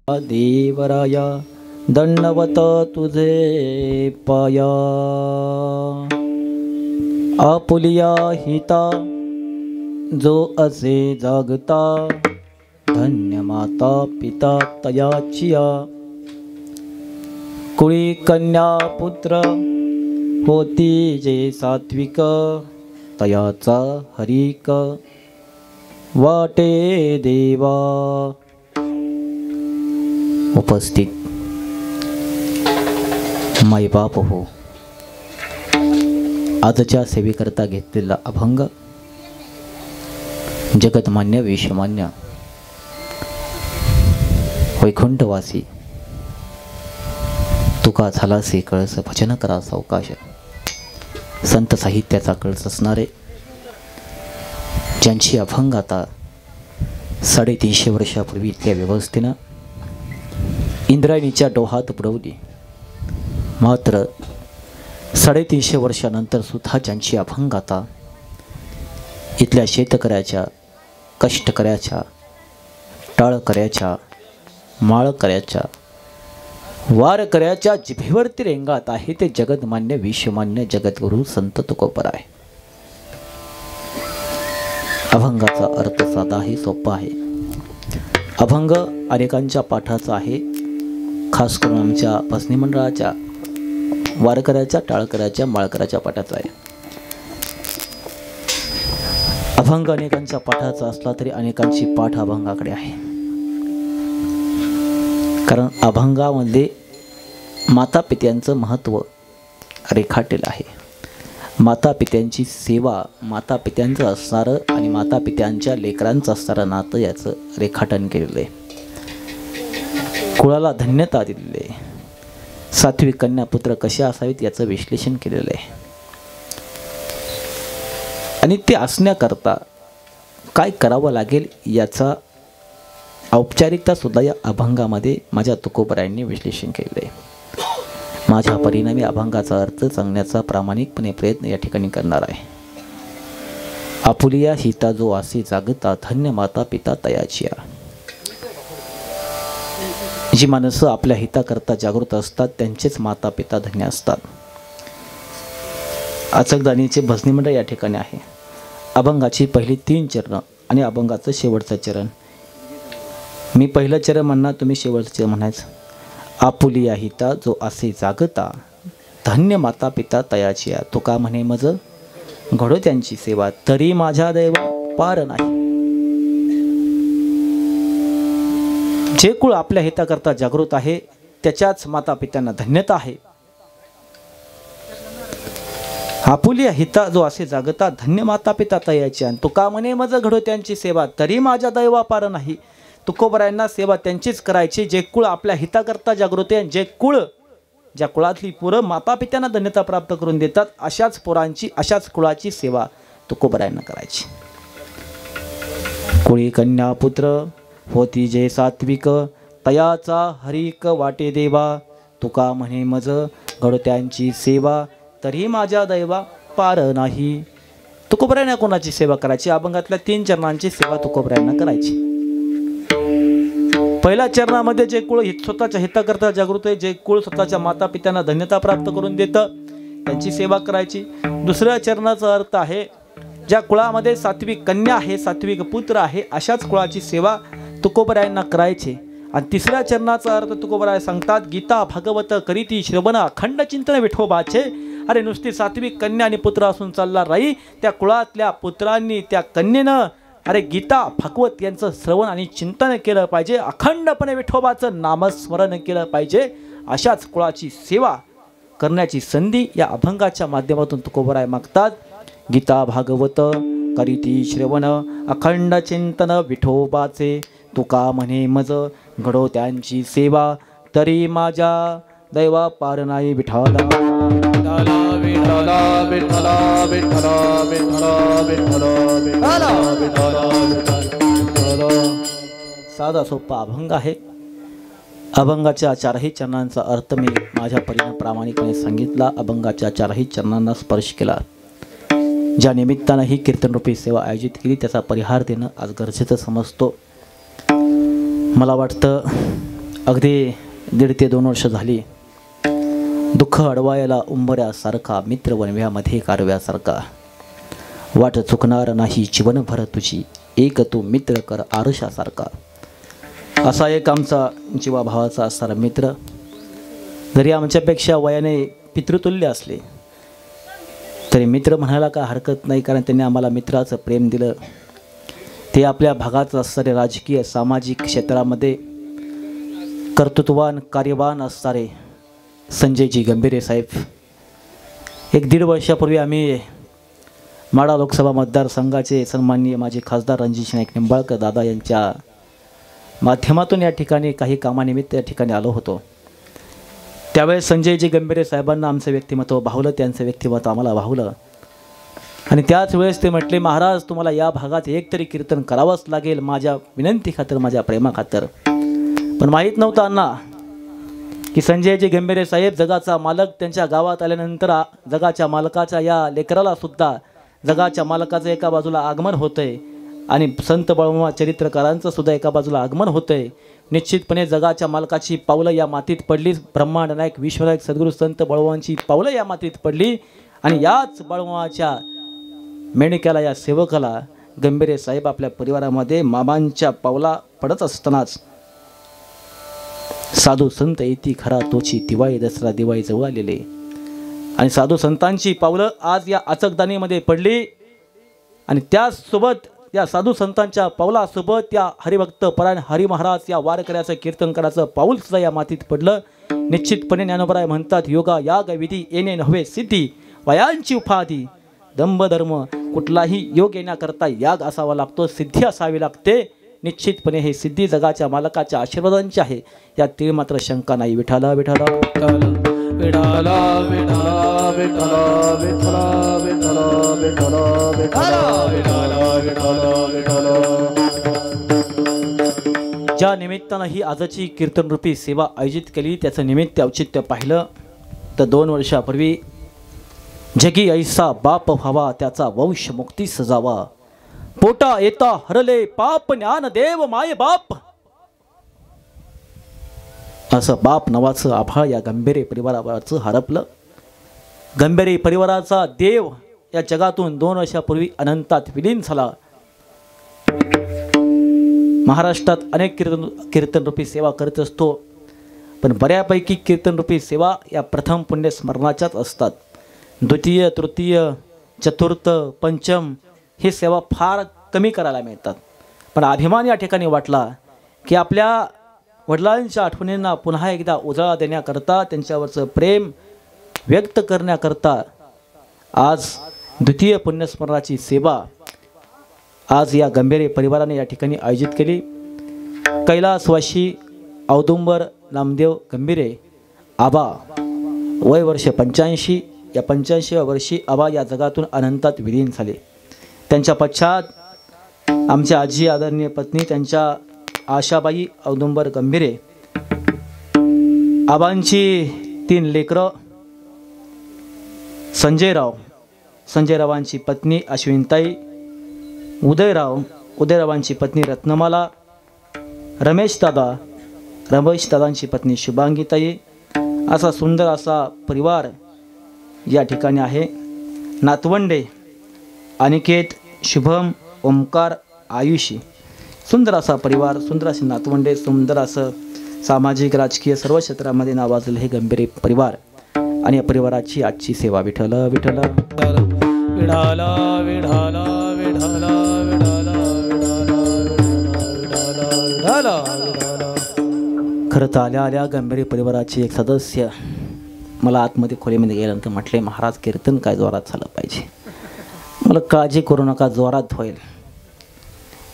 देवराया दंडवत तुझे पाया। आपुलिया हिता जो असे जागता धन्य माता पिता तयाचिया। कुळी कन्या पुत्र होती जे सात्विक तयाचा हरिक वाटे देवा। उपस्थित मायबाप हो, आजच्या सेवेकरता घेतलेला अभंग जगतमान्य विश्वमान्य वैकुंठवासी तुका झालासे कळस भजन करा सावकाश। संत साहित्याचा कळस असणारे ज्यांची अभंग आता 350 वर्षापूर्वी इथल्या व्यवस्थेनं इंद्रायणीच्या डोहात बुडवली, मात्र 350 वर्षानंतर सुद्धा ज्यांची अभंग आता इथल्या शेतकऱ्याच्या, कष्टकऱ्याच्या, टाळकऱ्याच्या, माळकऱ्याच्या, वारकऱ्याच्या जिभेवरती रेंगाळत आहे ते जगतमान्य विश्वमान्य जगद्गुरु संत तुकोबराय। अभंगाचा अर्थ साधा आहे, सोपा आहे। अभंग अनेकांच्या पाठाचा आहे, खास करून आमच्या भजनी मंडळाच्या, वारकऱ्याच्या, टाळकऱ्याच्या, माळकऱ्याच्या पाठाचा आहे। अभंग अनेकांच्या पाठाचा असला तरी अनेकांची पाठ अभंगाकडे आहे, कारण अभंगामध्ये माता पित्यांचं महत्त्व रेखाटलेलं आहे। माता पित्यांची सेवा, माता पित्यांचं असणारं आणि माता पित्यांच्या लेकरांचं असणारं नातं याचं रेखाटन केलेलं आहे। कुळाला धन्यता दिलेली आहे। सात्विक कन्या पुत्र कसे असावेत याचं विश्लेषण केलेलं आहे, आणि ते असण्याकरता काय करावं लागेल याचा औपचारिकता सुद्धा या अभंगामध्ये माझ्या तुकोबरायांनी विश्लेषण केलेलं आहे। माझ्या परिणामी अभंगाचा अर्थ सांगण्याचा प्रामाणिकपणे प्रयत्न या ठिकाणी करणार आहे। आपुलिया हिता जो असे जागता धन्य माता पिता तयाचिया। जी माणसं आपल्या हिताकरता जागृत असतात त्यांचेच माता पिता धन्य असतात। अचकदानीचे भजनी मंडळ या ठिकाणी आहे। अभंगाची पहिली 3 चरण आणि अभंगाचं शेवटचं चरण। मी पहिलं चरण म्हणणार, तुम्ही शेवटचं चरण म्हणायचं। आपुलिया हिता जो असे जागता धन्य माता पिता तयाचिया। तुका म्हणे मज घडो त्यांची सेवा तरी माझ्या दैवा पार नाही। जे कुळ आपल्या हिताकरता जागृत आहे त्याच्याच माता पित्यांना धन्यता आहे। आपुलिया हिता जो असे जागता धन्य माता पिता तयाचिया। तुका म्हणे मज घडो त्यांची सेवा तरी माझ्या दैवा पार नाही। तुकोबरायांना सेवा त्यांचीच करायची जे कुळ आपल्या हिताकरता जागृत आहे, जे कुळ, ज्या कुळातली पोरं माता पित्यांना धन्यता प्राप्त करून देतात अशाच पोरांची, अशाच कुळाची सेवा तुकोबरायांना करायची। कुळी कन्या पुत्र होती जे सात्विक तयाचा हरिक वाटे देवा। तुका म्हणे मज घडो त्यांची सेवा तरी माझ्या दैवा पार नाही। तुकोबरायांना कोणाची सेवा करायची? अभंगातल्या 3 चरणांची सेवा तुकोबरायांना करायची। पहिल्या चरणामध्ये जे कुळ स्वतःच्या हिताकरता जागृत आहे, जे कुळ स्वतःच्या माता पित्यांना धन्यता प्राप्त करून देतं त्यांची सेवा करायची। दुसऱ्या चरणाचा अर्थ आहे ज्या कुळामध्ये सात्विक कन्या आहे, सात्विक पुत्र आहे अशाच कुळाची सेवा तुकोबरायांना करायची। आणि तिसऱ्या चरणाचा अर्थ तुकोबराय सांगतात, गीता भागवत करीती श्रवण अखंड चिंतन विठोबाचे। अरे नुसती सात्विक कन्या आणि पुत्र असून चालला राही, त्या कुळातल्या पुत्रांनी, त्या कन्येनं अरे गीता भागवत यांचं श्रवण आणि चिंतन केलं पाहिजे, अखंडपणे विठोबाचं नामस्मरण केलं पाहिजे। अशाच कुळाची सेवा करण्याची संधी या अभंगाच्या माध्यमातून तुकोबराय मागतात। गीता भागवत करीती श्रवण अखंड चिंतन विठोबाचे। तुका म्हणे मज घडो त्यांची सेवा तरी माझ्या दैवा पार नाही। विठ्ठला विठ्ठला विठ्ठला विठ्ठला विठ्ठला विठ्ठला विठ्ठला। साधा सोपा अभंग आहे। अभंगाच्या 4ही चरणांचा अर्थ मी माझ्या परीने प्रामाणिकपणे सांगितला। अभंगाच्या 4ही चरणांना स्पर्श केला। ज्या निमित्तानं ही कीर्तनरूपी सेवा आयोजित केली त्याचा परिहार देणं आज गरजेचं समजतो। मला वाटतं अगदी 1.5 ते 2 वर्ष झाली. दुःख अडवायला उंबऱ्यासारखा, मित्र वनव्यामध्ये कारव्यासारखा, वाट चुकणार नाही जीवनभर तुझी, एक तू मित्र कर आरशासारखा. असा एक आमचा जीवाभावाचा असणारा मित्र, जरी आमच्यापेक्षा वयाने पितृतुल्य असले तरी मित्र म्हणायला काय हरकत नाही, कारण त्यांनी आम्हाला मित्राचं प्रेम दिलं. ते आपल्या भागात असणारे राजकीय सामाजिक क्षेत्रामध्ये कर्तृत्ववान कार्यवान असणारे संजयजी गंभीरे साहेब. 1-1.5 वर्षापूर्वी आम्ही माढा लोकसभा मतदारसंघाचे सन्माननीय माजी खासदार रणजित नाईक निंबाळकर दादा यांच्या माध्यमातून या ठिकाणी काही कामानिमित्त या ठिकाणी आलो होतो. त्यावेळेस संजयजी गंभीरे साहेबांना आमचं व्यक्तिमत्व भावलं, त्यांचं व्यक्तिमत्व आम्हाला भावलं. आणि त्याच वेळेस ते म्हटले, महाराज तुम्हाला या भागात एक तरी कीर्तन करावंच लागेल, माझ्या विनंती खातर, माझ्या प्रेमाखातर. पण माहीत नव्हतं अण्णा की संजयजी गंभीरे साहेब जगाचा मालक, त्यांच्या गावात आल्यानंतर जगाच्या मालकाच्या या लेकराला सुद्धा जगाच्या मालकाचं एका बाजूला आगमन होतंय आणि संत बळवंत चरित्रकारांचं सुद्धा एका बाजूला आगमन होतंय. निश्चितपणे जगाच्या मालकाची पावलं या मातीत पडली, ब्रह्मांड नायक विश्वनायक सद्गुरू संत बळवंतची पावलं या मातीत पडली. आणि याच बळवंताच्या मेणक्याला, या सेवकाला गंभीरे साहेब आपल्या परिवारामध्ये मामांच्या पावला पडत असतानाच साधू संत येती खरा तोची, दिवाळी दसरा दिवाळी जवळ आलेले. आणि साधू संतांची पावलं आज या अचकदानीमध्ये पडली. आणि त्याचसोबत या साधू संतांच्या पावलासोबत या हरिभक्त परायण हरी महाराज या वारकऱ्याचं कीर्तनकाराचं पाऊल सुद्धा या मातीत पडलं. निश्चितपणे ज्ञानोबराय म्हणतात, योगा याग विधी येणे नव्हे सिद्धी, वयांची उपाधी दंभधर्म, कुठलाही योग येण्याकरता याग असावा लागतो, सिद्धी असावी लागते. निश्चितपणे हे सिद्धी जगाच्या मालकाच्या आशीर्वादांची आहे, यात तीळ मात्र शंका नाही. विठाला विठाला विठाला विठाला विठाला विठाला विठाला विठाला विठाला विठाला विठाला. ज्या निमित्तानं ही आजची कीर्तनरूपी सेवा आयोजित केली, त्याचं निमित्त औचित्य पाहिलं तर 2 वर्षापूर्वी जगी ऐसा बाप व्हावा, त्याचा वंश मुक्ती सजावा, पोटा येता हरले पाप ज्ञान देव माय बाप, असं बाप नावाचं आभाळ या गंभीरे परिवाराचं हरपलं. गंभीरे परिवाराचा देव या जगातून 2 वर्षापूर्वी अनंतात विलीन झाला. महाराष्ट्रात अनेक कीर्तनरूपी सेवा करत असतो, पण बऱ्यापैकी कीर्तनरूपी सेवा या प्रथम पुण्यस्मरणाच्याच असतात. द्वितीय तृतीय चतुर्थ पंचम ही सेवा फार कमी करायला मिळतात. पण अभिमान या ठिकाणी वाटला की आपल्या वडिलांच्या आठवणींना पुन्हा एकदा उजाळा देण्याकरता, त्यांच्यावरचं प्रेम व्यक्त करण्याकरता आज द्वितीय पुण्यस्मरणाची सेवा आज या गंभीरे परिवाराने या ठिकाणी आयोजित केली. कैलासवासी औदुंबर नामदेव गंभीरे आबा, वय वर्ष 85. या 85व्या वर्षी आबा या जगातून अनंतात विलीन झाले. त्यांच्या पश्चात आमच्या आजी आदरणीय पत्नी त्यांच्या आशाबाई औदुंबर गंभीरे, आबांची 3 लेकरं, संजयरावांची पत्नी अश्विनताई, उदयरावांची पत्नी रत्नमाला, रमेशदादांची पत्नी शुभांगीताई, असा सुंदर असा परिवार या ठिकाणी आहे. नातवंडे अनिकेत, शुभम, ओमकार, आयुषी, सुंदर असा परिवार, सुंदर असे नातवंडे, सुंदर असं सामाजिक राजकीय सर्व क्षेत्रामध्ये नावाजलेलं हे गंभीरे परिवार. आणि या परिवाराची आजची सेवा विठ्ठल विठ्ठल विठाला विठाला विठाला विठाला. खरं तर आल्या गंभीरे परिवाराची एक सदस्य मला आतमध्ये खोलीमध्ये गेल्यानंतर म्हटले, महाराज कीर्तन काय जोरात झालं पाहिजे. मला काळजी करू नका, जोरात होईल.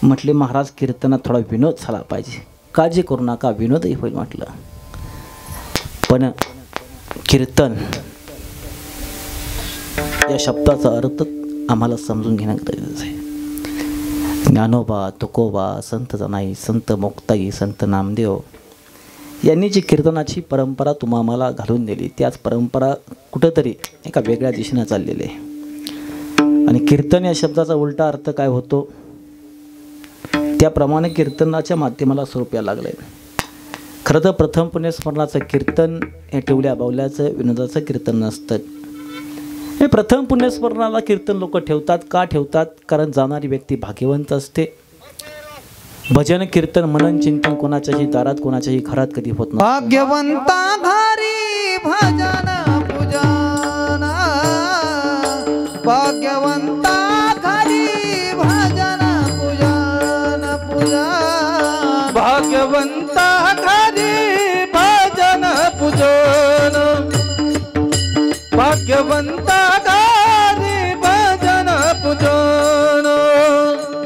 म्हटले महाराज कीर्तनात थोडा विनोद झाला पाहिजे. काळजी करू नका, विनोदही होईल म्हटलं. पण कीर्तन या शब्दाचा अर्थ आम्हाला समजून घेणं गरजेचं आहे. ज्ञानोबा, तुकोबा, संत जनाई, संत मुक्ताई, संत नामदेव यांनी जी कीर्तनाची परंपरा तुम्हाला घालून दिली, त्याच परंपरा कुठंतरी एका वेगळ्या दिशेने चाललेली आहे. आणि कीर्तन या शब्दाचा उलटा अर्थ काय होतो, त्याप्रमाणे कीर्तनाच्या माध्यमाला स्वरूप यायला लागले. खरं तर प्रथम पुण्यस्मरणाचं कीर्तन हे ठेवल्या बावल्याचं विनोदाचं कीर्तन नसतं. हे प्रथम पुण्यस्मरणाला कीर्तन लोक ठेवतात. का ठेवतात? कारण जाणारी व्यक्ती भाग्यवंत असते. भजन कीर्तन मनन चिंतन कोणाच्याही दारात कोणाच्याही घरात कधी होत नाही. भाग्यवंता घरी भजन पूजन, भाग्यवंता घरी भजन पूजन पूजन, भाग्यवंता घरी भजन पूजन, भाग्यवंता घरी भजन पूजन.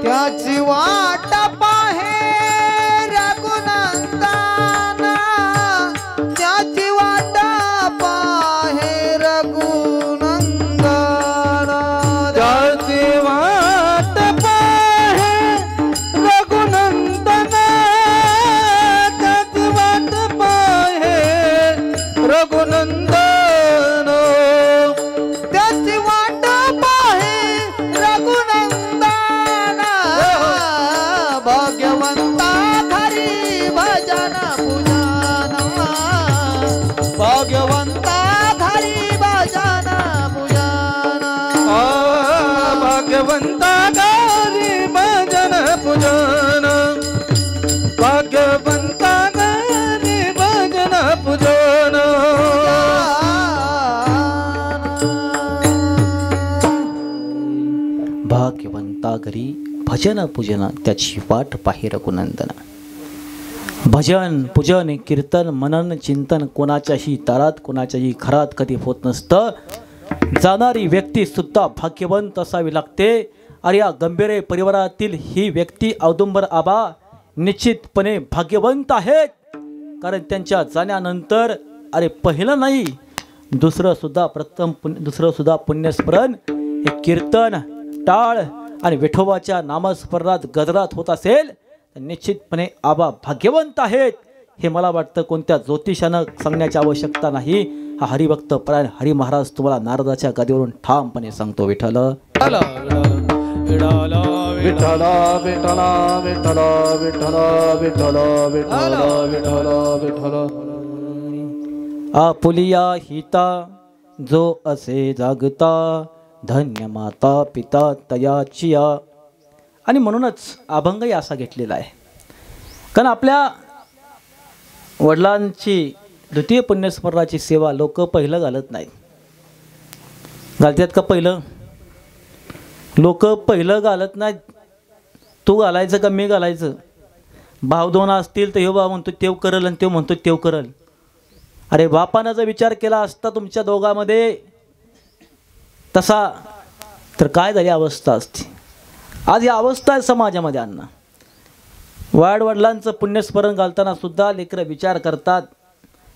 त्याची वाट पाहे रघुनंदन, त्याची वाट पाहे रघुनंदन, त्याची वाट पाहे रघुनंदन, त्याची वाट पाहे रघुनंदन, त्याची वाट पाहे रघुनंदन. भाग्यवंता घरी भजन पूजन, भाग्यवंता घरी भजन पूजन, भाग्यवंता घरी भजन पूजन, भाग्यवंता घरी भजन पूजन. भाग्यवंता घरी भजन पूजन, त्याची वाट पाहे रघुनंदन. भजन पूजन कीर्तन मनन चिंतन कोणाच्याही दारात कोणाच्याही घरात कधी होत नसतं. जाणारी व्यक्ती सुद्धा भाग्यवंत असावी लागते. आणि या गंभीर परिवारातील ही व्यक्ती औदुंबर आबा निश्चितपणे भाग्यवंत आहेत. कारण त्यांच्या जाण्यानंतर अरे पहिलं नाही दुसरं सुद्धा पुण्यस्मरण हे कीर्तन टाळ आणि विठोबाच्या नामस्मरणात गजरात होत असेल तर निश्चितपणे आबा भाग्यवंत आहेत. हे मला वाटतं कोणत्या ज्योतिषानं सांगण्याची आवश्यकता नाही. हा हरिभक्त परायण हरी महाराज तुम्हाला नारदाच्या गादीवरून ठामपणे सांगतो. विठ्ठल विठ्ठला विठ्ठला विठ्ठला विठ्ठला विठ्ठला विठ्ठला विठ्ठला विठ्ठला. आपुलिया हिता जो असे जागता धन्य माता पिता तयाचिया. आणि म्हणूनच अभंगही असा घेतलेला आहे. कारण आपल्या वडिलांची द्वितीय पुण्यस्मरणाची सेवा लोक पहिलं घालत नाहीत. घालतात का पहिलं? लोक पहिलं घालत नाहीत. तू घालायचं का मी घालायचं? भाव दोन असतील तर ह्यो भाव म्हणतो तेव करल आणि तेव म्हणतो तेव करल. अरे बापानं जर विचार केला असता तुमच्या दोघांमध्ये तसा तर काय झाली अवस्था असते. आज ही अवस्था आहे समाजामध्ये. अण्णा वडिलांचं पुण्यस्मरण घालताना सुद्धा लेकरं विचार करतात.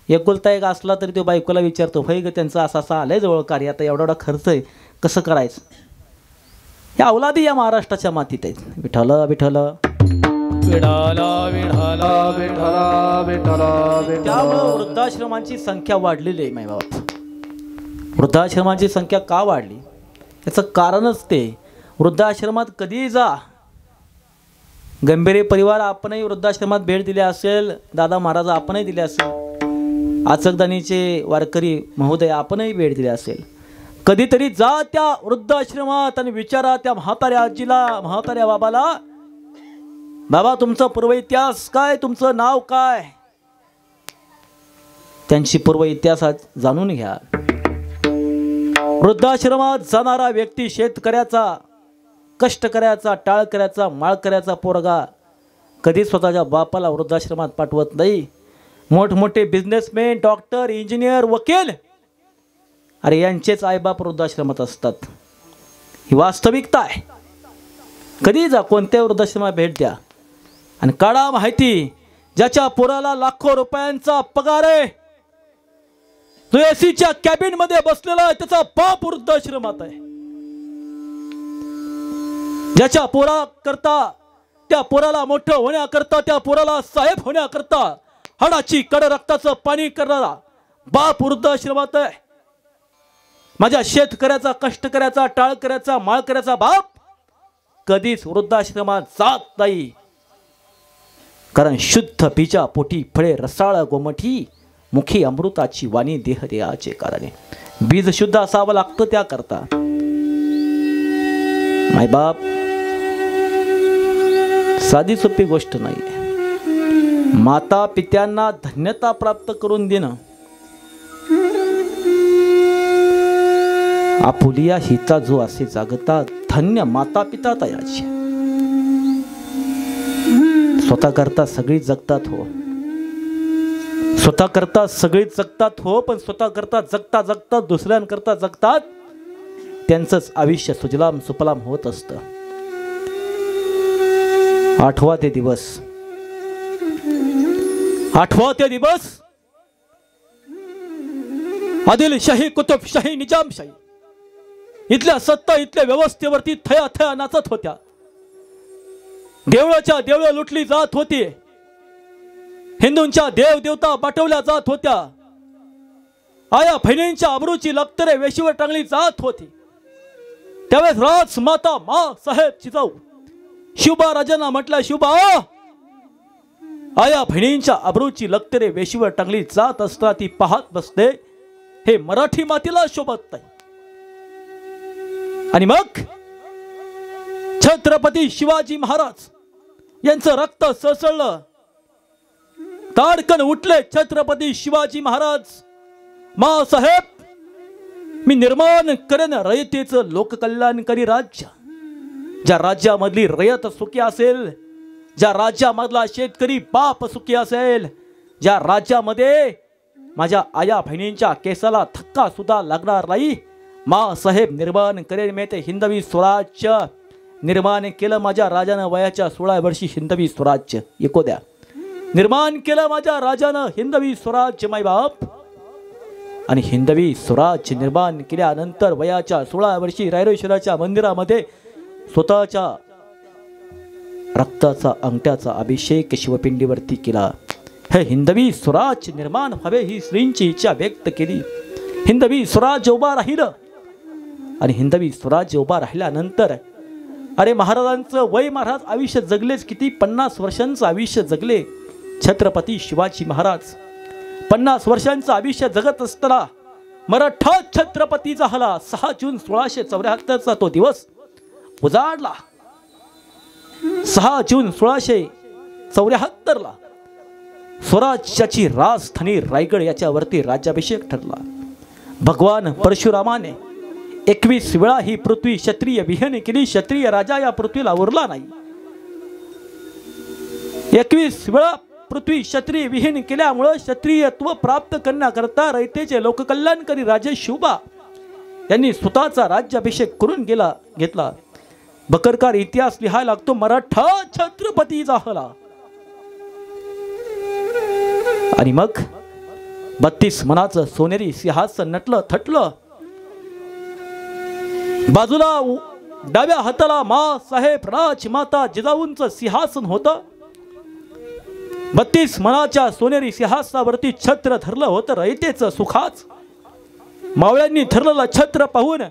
एकुलता एक असला तरी तो बायकोला विचारतो होय ग त्यांचं असं असं आलंय जवळ कार्य आता एवढा एवढा खर्च आहे कसं करायचं. या अवलादी या महाराष्ट्राच्या मातीत आहेत. विठ्ठल विठ्ठल विठ्ठला विठ्ठला विठ्ठला विठ्ठला. त्यामुळं वृद्धाश्रमांची संख्या वाढलेली आहे. मायबाप वृद्धाश्रमांची संख्या का वाढली याचं कारणच ते. वृद्धाश्रमात कधीही जा. गंभीर परिवार आपणही वृद्धाश्रमात भेट दिली असेल. दादा महाराज आपणही दिले असेल. आचकदानीचे वारकरी महोदय आपणही भेट दिली असेल. कधीतरी जा त्या वृद्धाश्रमात आणि विचारा त्या म्हाताऱ्या आजीला म्हाताऱ्या बाबाला बाबा तुमचा पूर्व इतिहास काय तुमचं नाव काय. त्यांची पूर्व इतिहास जाणून घ्या. वृद्धाश्रमात जाणारा व्यक्ती शेतकऱ्याचा कष्टकऱ्याचा टाळकऱ्याचा माळकऱ्याचा पोरगा कधी स्वतःच्या बापाला वृद्धाश्रमात पाठवत नाही. मोठमोठे बिझनेसमॅन डॉक्टर इंजिनियर वकील अरे यांचेच आईबाप वृद्धाश्रमात असतात. ही वास्तविकता आहे. कधी जा कोणत्या वृद्धाश्रमात भेट द्या आणि काढा माहिती. ज्याच्या पोराला लाखो रुपयांचा पगार आहे जो एसीच्या कॅबिन मध्ये बसलेला आहे त्याचा बाप वृद्धाश्रमात आहे. ज्याच्या पोरा करता त्या पोराला मोठं होण्याकरता त्या पोराला साहेब होण्याकरता हाडाची कड रक्ताचं पाणी करणारा बाप वृद्धाश्रमात आहे. माझ्या शेतकऱ्याचा कष्टकऱ्याचा टाळकऱ्याचा माळकऱ्याचा बाप कधीच वृद्धाश्रमात जात नाही. कारण शुद्ध बीजा पोटी फळे रसाळ गोमठी, मुखी अमृताची वाणी देह देहाचे कारणे. बीज शुद्ध असावं लागतं त्याकरता. मायबाप साधी सोपी गोष्ट नाही. माता पित्यांना धन्यता प्राप्त करून देणं, आपुलिया हिचा जो असे जागता धन्य माता पिता तयाची. स्वतः करता सगळी जगतात हो, स्वतः करता सगळी जगतात हो, पण स्वतः करता जगता जगता दुसऱ्यांकरता जगतात त्यांचंच आयुष्य सुजलाम सुफलाम होत असतं. आठवा ते दिवस आदिलशाही, कुतुबशाही, निजामशाही इथल्या सत्ता इथल्या व्यवस्थेवरती थया थया नाचत होत्या. देवळाच्या देवळं लुटली जात होती. हिंदूंच्या देव देवता बाटवल्या जात होत्या. आया बहिणींच्या अब्रूची लक्तरे वेशीवर टांगली जात होती. त्यावेळेस राजमाता मा साहेब जिजाऊ शिवबा राजांना म्हटलं, शिवबा आया बहिणींच्या अब्रूची लक्तरे वेशीवर टांगली जात असता ती पाहत बसते, हे मराठी मातीला शोभत नाही. आणि मग छत्रपती शिवाजी महाराज यांचं रक्त सळसळलं. ताडकन उठले छत्रपती शिवाजी महाराज. मा साहेब, मी निर्माण करेन रयतेचं लोककल्याणकारी राज्य. ज्या राज्यामधली रयत सुखी असेल, ज्या राज्यामधला शेतकरी बाप सुखी असेल, ज्या राज्यामध्ये माझ्या आया बहिणींच्या केसाला धक्का सुद्धा लागणार नाही, मा साहेब निर्माण करेन. मी ते हिंदवी स्वराज्य निर्माण केलं माझ्या राजानं वयाच्या 16 वर्षी. हिंदवी स्वराज्य एकोद्या निर्माण केलं माझ्या राजानं हिंदवी स्वराज्य मायबाप. आणि हिंदवी स्वराज्य निर्माण केल्यानंतर वयाच्या 16 वर्षी रायरेश्वराच्या मंदिरामध्ये स्वतःच्या रक्ताचा अंगठ्याचा अभिषेक शिवपिंडीवरती केला. हे हिंदवी स्वराज्य निर्माण व्हावे ही श्रींची इच्छा व्यक्त केली. हिंदवी स्वराज्य उभा राहिलं. आणि हिंदवी स्वराज्य उभा राहिल्यानंतर अरे महाराजांचं वय, महाराज आयुष्य जगलेच किती, 50 वर्षांचं आयुष्य जगले छत्रपती शिवाजी महाराज. 50 वर्षांचं आयुष्य जगत असताना मराठा छत्रपती झाला. 6 जून 1674चा तो दिवस उजाडला. 6 जून 1674ला स्वराज्याची राजधानी रायगड याच्यावरती राज्याभिषेक ठरला. भगवान परशुरामाने 21 वेळा ही पृथ्वी क्षत्रिय विहीन केली. क्षत्रिय राजा या पृथ्वीला उरला नाही. 21 वेळा पृथ्वी क्षत्रिय विहीन केल्यामुळे क्षत्रियत्व प्राप्त करण्याकरता रयतेचे लोककल्याणकारी राजे शिवबा यांनी स्वतःचा राज्याभिषेक करून घेतला. बकरकार इतिहास लिहायला लागतो, मराठा छत्रपती झाला. आणि मग 32 मनाचं सोनेरी सिंहासन नटलं थटलं. बाजूला डाव्या हाताला मा साहेब राजमाता जिजाऊंचं सिंहासन होतं. 32 मनाच्या सोनेरी सिंहासनावरती छत्र धरलं होतं रयतेचं सुखाच. मावळ्यांनी धरलेलं छत्र पाहून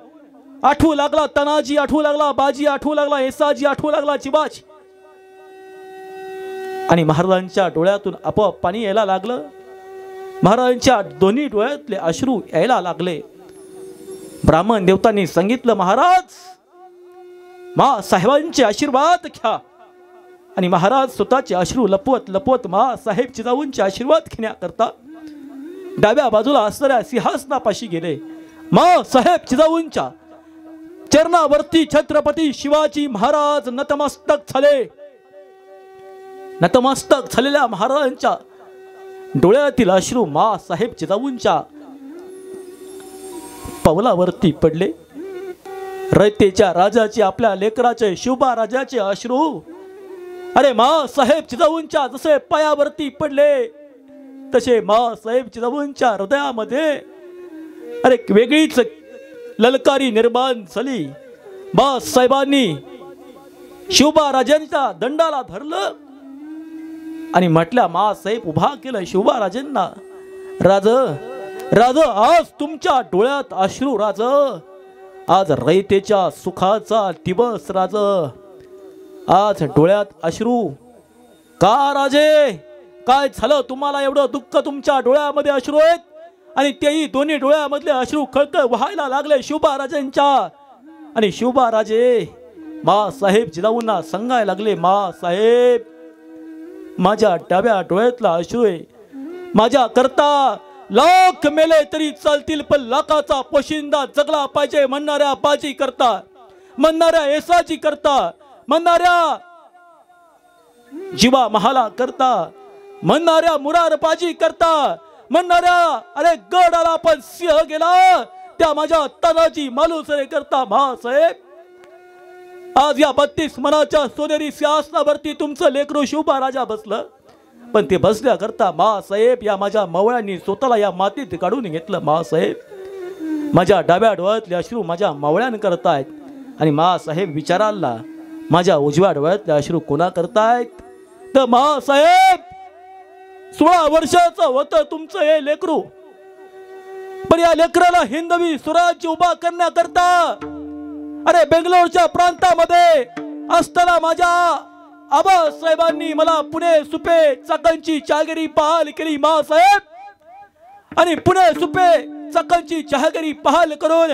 आठवू लागला तानाजी, आठवू लागला बाजी, आठवू लागला येसाजी, आठवू लागला चिबाजी. आणि महाराजांच्या डोळ्यातून आपोआप पाणी यायला लागलं. महाराजांच्या दोन्ही डोळ्यातले अश्रू यायला लागले. ब्राह्मण देवतांनी सांगितलं, महाराज मा साहेबांचे आशीर्वाद घ्या. आणि महाराज स्वतःचे अश्रू लपवत लपवत मा साहेब जिजाऊंचे आशीर्वाद घेण्याकरता डाव्या बाजूला असणाऱ्या सिंहासनापाशी गेले. मा साहेब जिजाऊंच्या चरणावरती छत्रपती शिवाजी महाराज नतमस्तक झाले. नतमस्तक झालेल्या महाराजांच्या डोळ्यातील अश्रू मा साहेब जिजाऊंच्या पावलावरती पडले. रयतेच्या राजाचे, आपल्या लेकराचे, शिवबा राजाचे अश्रू अरे मा साहेब जिजाऊंच्या जसे पायावरती पडले तसे मा साहेब जिजाऊंच्या हृदयामध्ये अरे वेगळीच ललकारी निर्माण झाली. मा साहेबांनी शिवबा राजांच्या दंडाला धरलं आणि म्हटल्या, मा साहेब उभा केलं शिवबा राजांना. राज राज आज तुमच्या डोळ्यात अश्रू राज. आज रयतेच्या सुखाचा दिवस राज. आज डोळ्यात अश्रू का राजे, काय झालं तुम्हाला? एवढं दुःख, तुमच्या डोळ्यामध्ये अश्रू आहेत आणि तेही दोन्ही डोळ्यामधले अश्रू खळखळ व्हायला लागले शिवबा राजांच्या. आणि शिवबा राजे मासाहेब जिजाऊंना सांगायला लागले, मासाहेब माझ्या डाव्या डोळ्यातला अश्रू आहे, माझ्या करता लाख मेले तरी चालतील पण लाखाचा पोशिंदा जगला पाहिजे म्हणणाऱ्या बाजी करता, म्हणणाऱ्या येसाची करता, म्हणणाऱ्या जीवा महाला करता, म्हणणाऱ्या मुरारबाजी करता, म्हणणाऱ्या अरे गड आला पण सिंह गेला त्या माझ्या तानाजी मालुसरे करता. महासाहेब आज या 32 मनाच्या सोनेरी सिंहासनावरती तुमचं लेकरू शिवबा राजा बसलं, पण ते बसल्या करता महासाहेब या माझ्या मावळ्यांनी स्वतःला या मातीत काढून घेतलं. महासाहेब माझ्या डाव्या डोळ्यातले अश्रू माझ्या मावळ्यान करतायत आणि महासाहेब विचाराला माझ्या उजव्या डोळ्यातले अश्रू कोणा करतायत? तर महासाहेब 16 वर्षाचं होतं तुमचं हे लेकरू, पण या लेकराला हिंदवी स्वराज्य उभा करण्याकरता अरे बेंगलोरच्या प्रांतामध्ये असताना माझ्या आबासाहेबांनी मला पुणे सुपे चाकांची चहागिरी बहाल केली. महासाहेब आणि पुणे सुपे चाकांची चहागिरी बहाल करून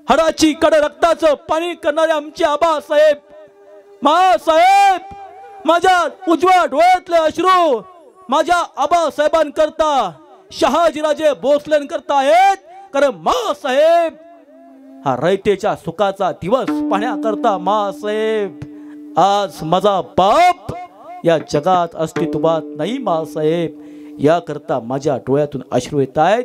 हराची कड रक्ताचं पाणी करणारे आमचे आबासाहेब, महासाहेब माझ्या उजव्या डोळ्यातले अश्रू माझ्या आबासाहेबांकरता, शहाजीराजे भोसलेंकरता आहेत. कारण महासाहेब हा रयतेच्या सुखाचा दिवस पाहण्याकरता महासाहेब आज माझा बाप या जगात अस्तित्वात नाही. महासाहेब याकरता माझ्या डोळ्यातून अश्रू येत आहेत.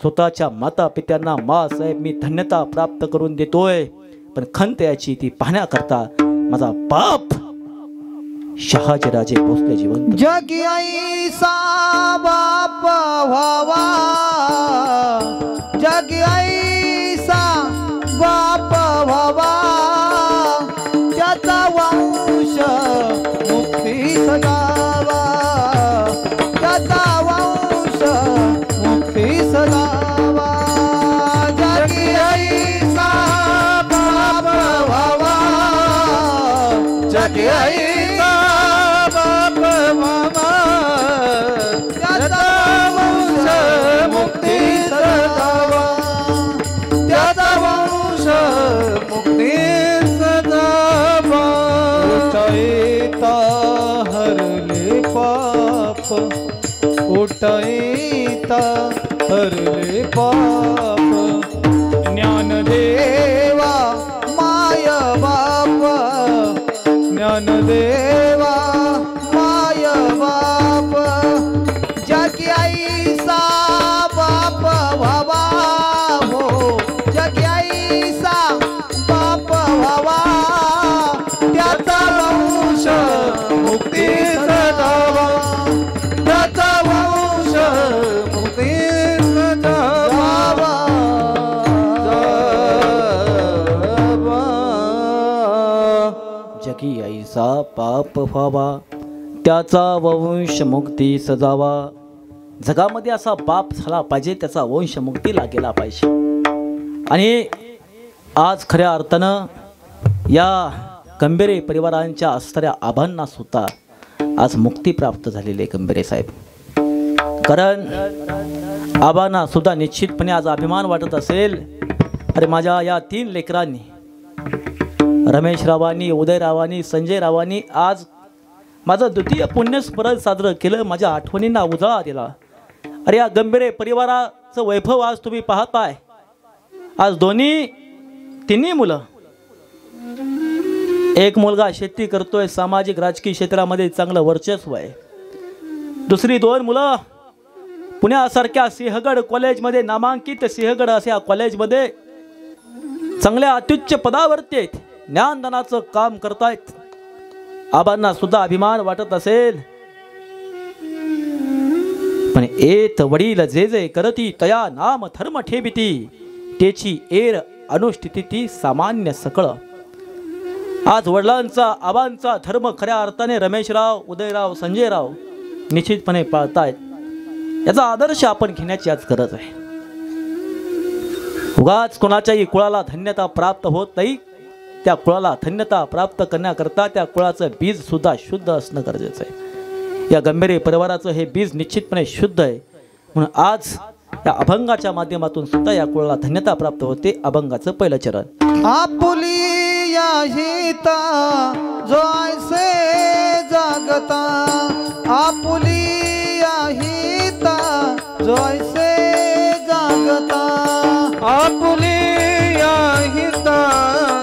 स्वतःच्या माता पित्यांना महासाहेब मी धन्यता प्राप्त करून देतोय, पण खंत याची ती पाहण्याकरता माझा बाप शहाजीराजे भोसले जिवंत. जगी ऐसा बाप व्हावा, जगी ऐसा बाप व्हावा, त्याचा वंश मुक्ती सजावा, त्याचा वंश मुक्ती सजावा. जगी ऐसा बाप व्हावा, जगी ऐसा बाप व्हावा, त्याचा वंश मुक्ती सजावा, त्याचा वंश मुक्ती सजावा. उठायता हरले पाप, उठायता हरले पाप, ज्ञानदेवा माय बाप, ज्ञानदेवा माय बाप. जगी ऐसा बाप व्हावा, हो जगी ऐसा बाप व्हावा, त्याचा वंश मुक्ती सजावा, त्याचा वंश मुक्ती सजावा. जगी ऐसा पाप व्हावा, त्याचा वंश मुक्ती सजावा. जगामध्ये असा बाप झाला पाहिजे, त्याचा वंश मुक्तीला गेला पाहिजे. आणि आज खऱ्या अर्थानं या गंभीरे परिवारांच्या असणाऱ्या आबांना सुद्धा आज मुक्ती प्राप्त झालेली आहे गंभीरे साहेब. कारण आबांना सुद्धा निश्चितपणे आज अभिमान वाटत असेल, अरे माझ्या या 3 लेकरांनी, रमेश रावांनी, उदय रावांनी, संजय रावांनी आज माझं द्वितीय पुण्यस्मरण साजरं केलं, माझ्या आठवणींना उजाळा दिला. अरे या गंभीरे परिवाराचं वैभव आज तुम्ही पाहताय. आज तिन्ही मुलं, एक मुलगा शेती करतोय, सामाजिक राजकीय क्षेत्रामध्ये चांगलं वर्चस्व आहे. दुसरी 2 मुलं पुण्यासारख्या सिंहगड कॉलेजमध्ये, नामांकित सिंहगड अशा कॉलेजमध्ये चांगल्या अत्युच्च पदावरती आहेत, ज्ञानदानाचं काम करतायत. आबांना सुद्धा अभिमान वाटत असेल, पण एत वडील जे जे करती तया नाम धर्म ठेविती, त्याची एर अनुष्ठिती सामान्य सकळ. आज वडिलांचा, आबांचा धर्म खऱ्या अर्थाने रमेशराव, उदयराव, संजयराव निश्चितपणे पाळतायत. याचा आदर्श आपण घेण्याची आज गरज आहे. उगाच कोणाच्याही कुळाला धन्यता प्राप्त होत नाही. त्या कुळाला धन्यता प्राप्त करण्याकरता त्या कुळाचं बीज सुद्धा शुद्ध असणं गरजेचं आहे. या गंभीर परिवाराचं हे बीज निश्चितपणे शुद्ध आहे, म्हणून आज या अभंगाच्या माध्यमातून सुद्धा या कुळाला धन्यता प्राप्त होते. अभंगाचं पहिलं चरण. आपुली या हिता जैसे जागता, आपुली या हिता जैसे जागता, आपुली या हिता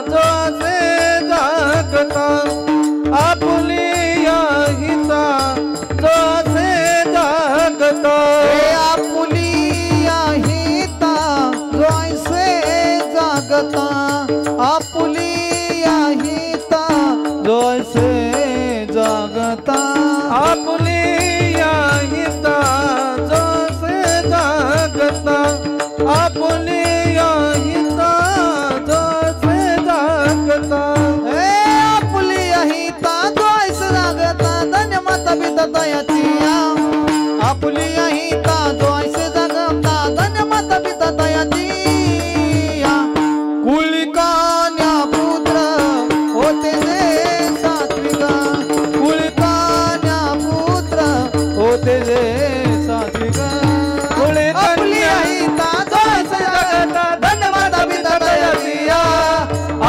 जैसे जागता, आपुली या हिता जैसे जागता, आपुली या हिता जैसे जागता, आपुली या हिता जैसे जागता, आपुली या हिता जैसे जागता, आपुली या हिता जैसे जागता, आपुली या हिता जैसे जागता, धन्य माता पिता दयाचिया, आपुली या हिता जैसे जागता, धन्य माता पिता दयाचिया, कुळकन्या पुत्र होते जे सात्विका, कुळकन्या पुत्र होते जे सात्विका, आपुली या हिता जैसे जागता, धन्य माता पिता दयाचिया,